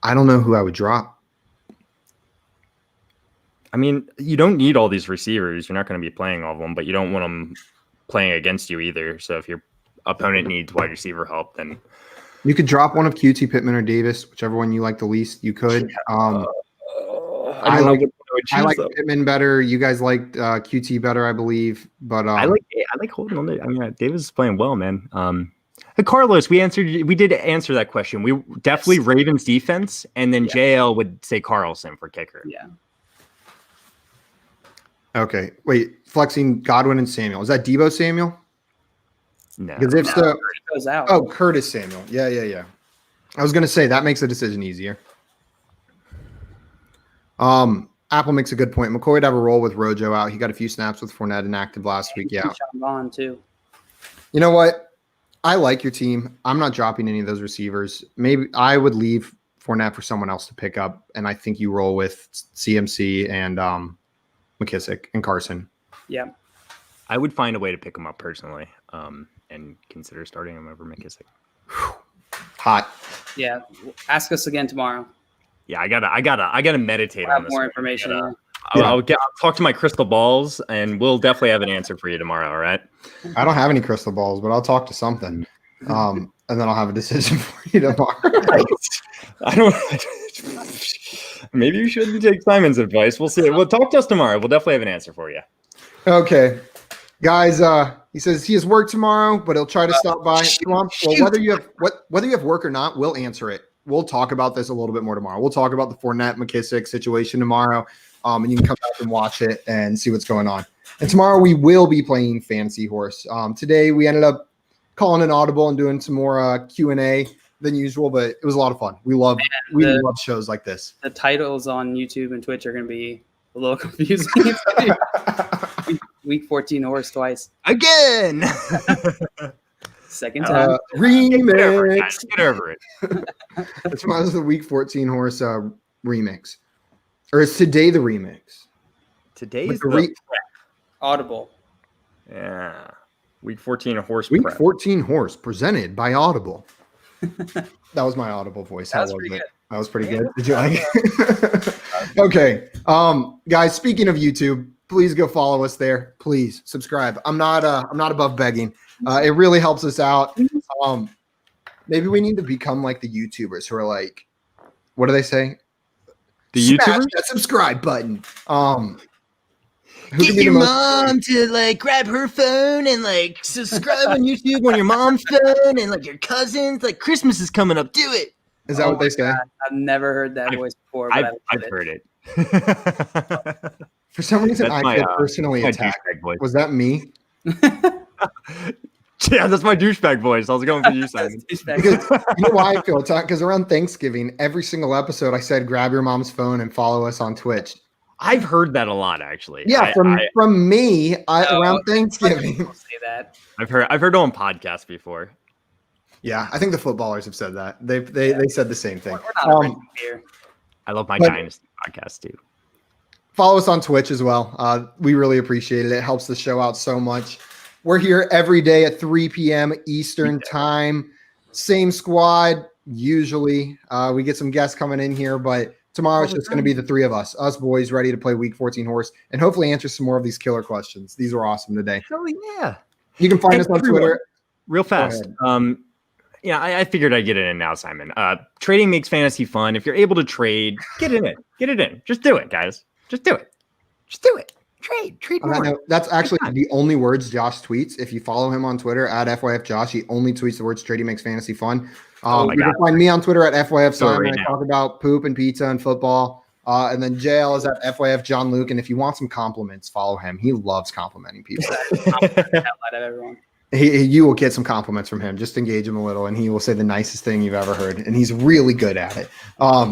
I don't know who I would drop. I mean, you don't need all these receivers. You're not going to be playing all of them, but you don't want them playing against you either. So if your opponent needs wide receiver help, then you could drop one of QT, Pittman, or Davis, whichever one you like the least. You could. I like Pittman better. You guys liked QT better, I believe. But I like holding on to. I mean, Davis is playing well, man. Carlos, we did answer that question. We definitely Ravens defense, and then JL would say Carlson for kicker. Yeah. Okay. Wait, flexing Godwin and Samuel. Is that Deebo Samuel? No. Because if so, he goes out. Oh, Curtis Samuel. Yeah. I was gonna say that makes the decision easier. Apple makes a good point. McCoy would have a role with Rojo out. He got a few snaps with Fournette inactive last week. Yeah. Sean Vaughn too. You know what? I like your team. I'm not dropping any of those receivers. Maybe I would leave Fournette for someone else to pick up, and I think you roll with CMC and McKissick and Carson. Yeah. I would find a way to pick him up personally, and consider starting him over McKissick. Hot. Yeah. Ask us again tomorrow. Yeah, I gotta meditate on this. More information. I'll talk to my crystal balls, and we'll definitely have an answer for you tomorrow. All right. I don't have any crystal balls, but I'll talk to something, and then I'll have a decision for you tomorrow. I don't. Maybe you shouldn't take Simon's advice. We'll see. We'll talk to us tomorrow. We'll definitely have an answer for you. Okay, guys. He says he has work tomorrow, but he'll try to stop by. Well, whether you have work or not, we'll answer it. We'll talk about this a little bit more tomorrow. We'll talk about the Fournette McKissick situation tomorrow, and you can come back and watch it and see what's going on. And tomorrow we will be playing Fantasy Horse. Today we ended up calling an audible and doing some more Q&A than usual, but it was a lot of fun. We love shows like this. The titles on YouTube and Twitch are going to be a little confusing. Week 14 horse twice again. Second time. Remix. Get over it. It's the Week 14 horse remix. Or is today the remix? Today's the Audible. Yeah. Week 14 horse. Week 14 horse presented by Audible. That was my Audible voice. How was it? That was pretty good. Did you like it? Okay. Guys, speaking of YouTube, please go follow us there. Please subscribe. I'm not above begging. It really helps us out. Maybe we need to become like the YouTubers who are like, what do they say? The YouTubers? That subscribe button. Get your mom to like grab her phone and like subscribe on YouTube on your mom's phone, and like your cousins. Like Christmas is coming up. Do it. Is that what they say? God. I've never heard that voice before. But I've heard it. For some reason, That's I feel personally attacked. Voice. Was that me? Yeah, that's my douchebag voice. I was going for you, Simon. Because you know why I feel attacked? Because around Thanksgiving, every single episode, I said, "Grab your mom's phone and follow us on Twitch." I've heard that a lot, actually. Yeah, from me around Thanksgiving. Say that. I've heard it on podcasts before. Yeah, I think the footballers have said that. They said the same thing. We're not here. I love my Dynasty podcast too. Follow us on Twitch as well. We really appreciate it. It helps the show out so much. We're here every day at 3 p.m. Eastern time. Same squad, usually. We get some guests coming in here, but tomorrow it's just going to be the three of us boys, ready to play Week 14 horse and hopefully answer some more of these killer questions. These were awesome today. Oh, yeah. You can find us on Twitter. Real fast. Yeah, I figured I'd get it in now, Simon. Trading makes fantasy fun. If you're able to trade, get it in. Get it in. Just do it, guys. Just do it. Just do it. Trade more. That's actually the only words Josh tweets. If you follow him on Twitter at FYFJosh, he only tweets the words trading makes fantasy fun. You can find me on Twitter at FYFSimon. I talk about poop and pizza and football. And then JL is at FYF John Luke. And if you want some compliments, follow him. He loves complimenting people. You will get some compliments from him. Just engage him a little, and he will say the nicest thing you've ever heard. And he's really good at it.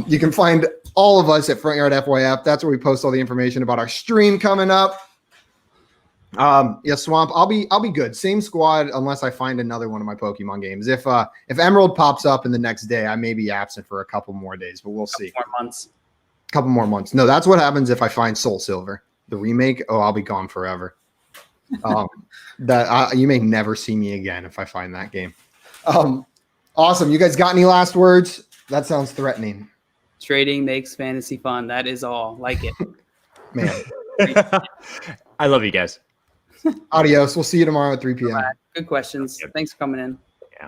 You can find all of us at Front Yard FYF. That's where we post all the information about our stream coming up. Yeah, Swamp. I'll be good. Same squad unless I find another one of my Pokemon games. If Emerald pops up in the next day, I may be absent for a couple more days, but we'll see. Couple more months. No, that's what happens if I find Soul Silver, the remake. Oh, I'll be gone forever. You may never see me again if I find that game. Awesome. You guys got any last words? That sounds threatening. Trading makes fantasy fun. That is all. Like it. Man. I love you guys. Adios. We'll see you tomorrow at 3 p.m. Good questions. Thanks for coming in.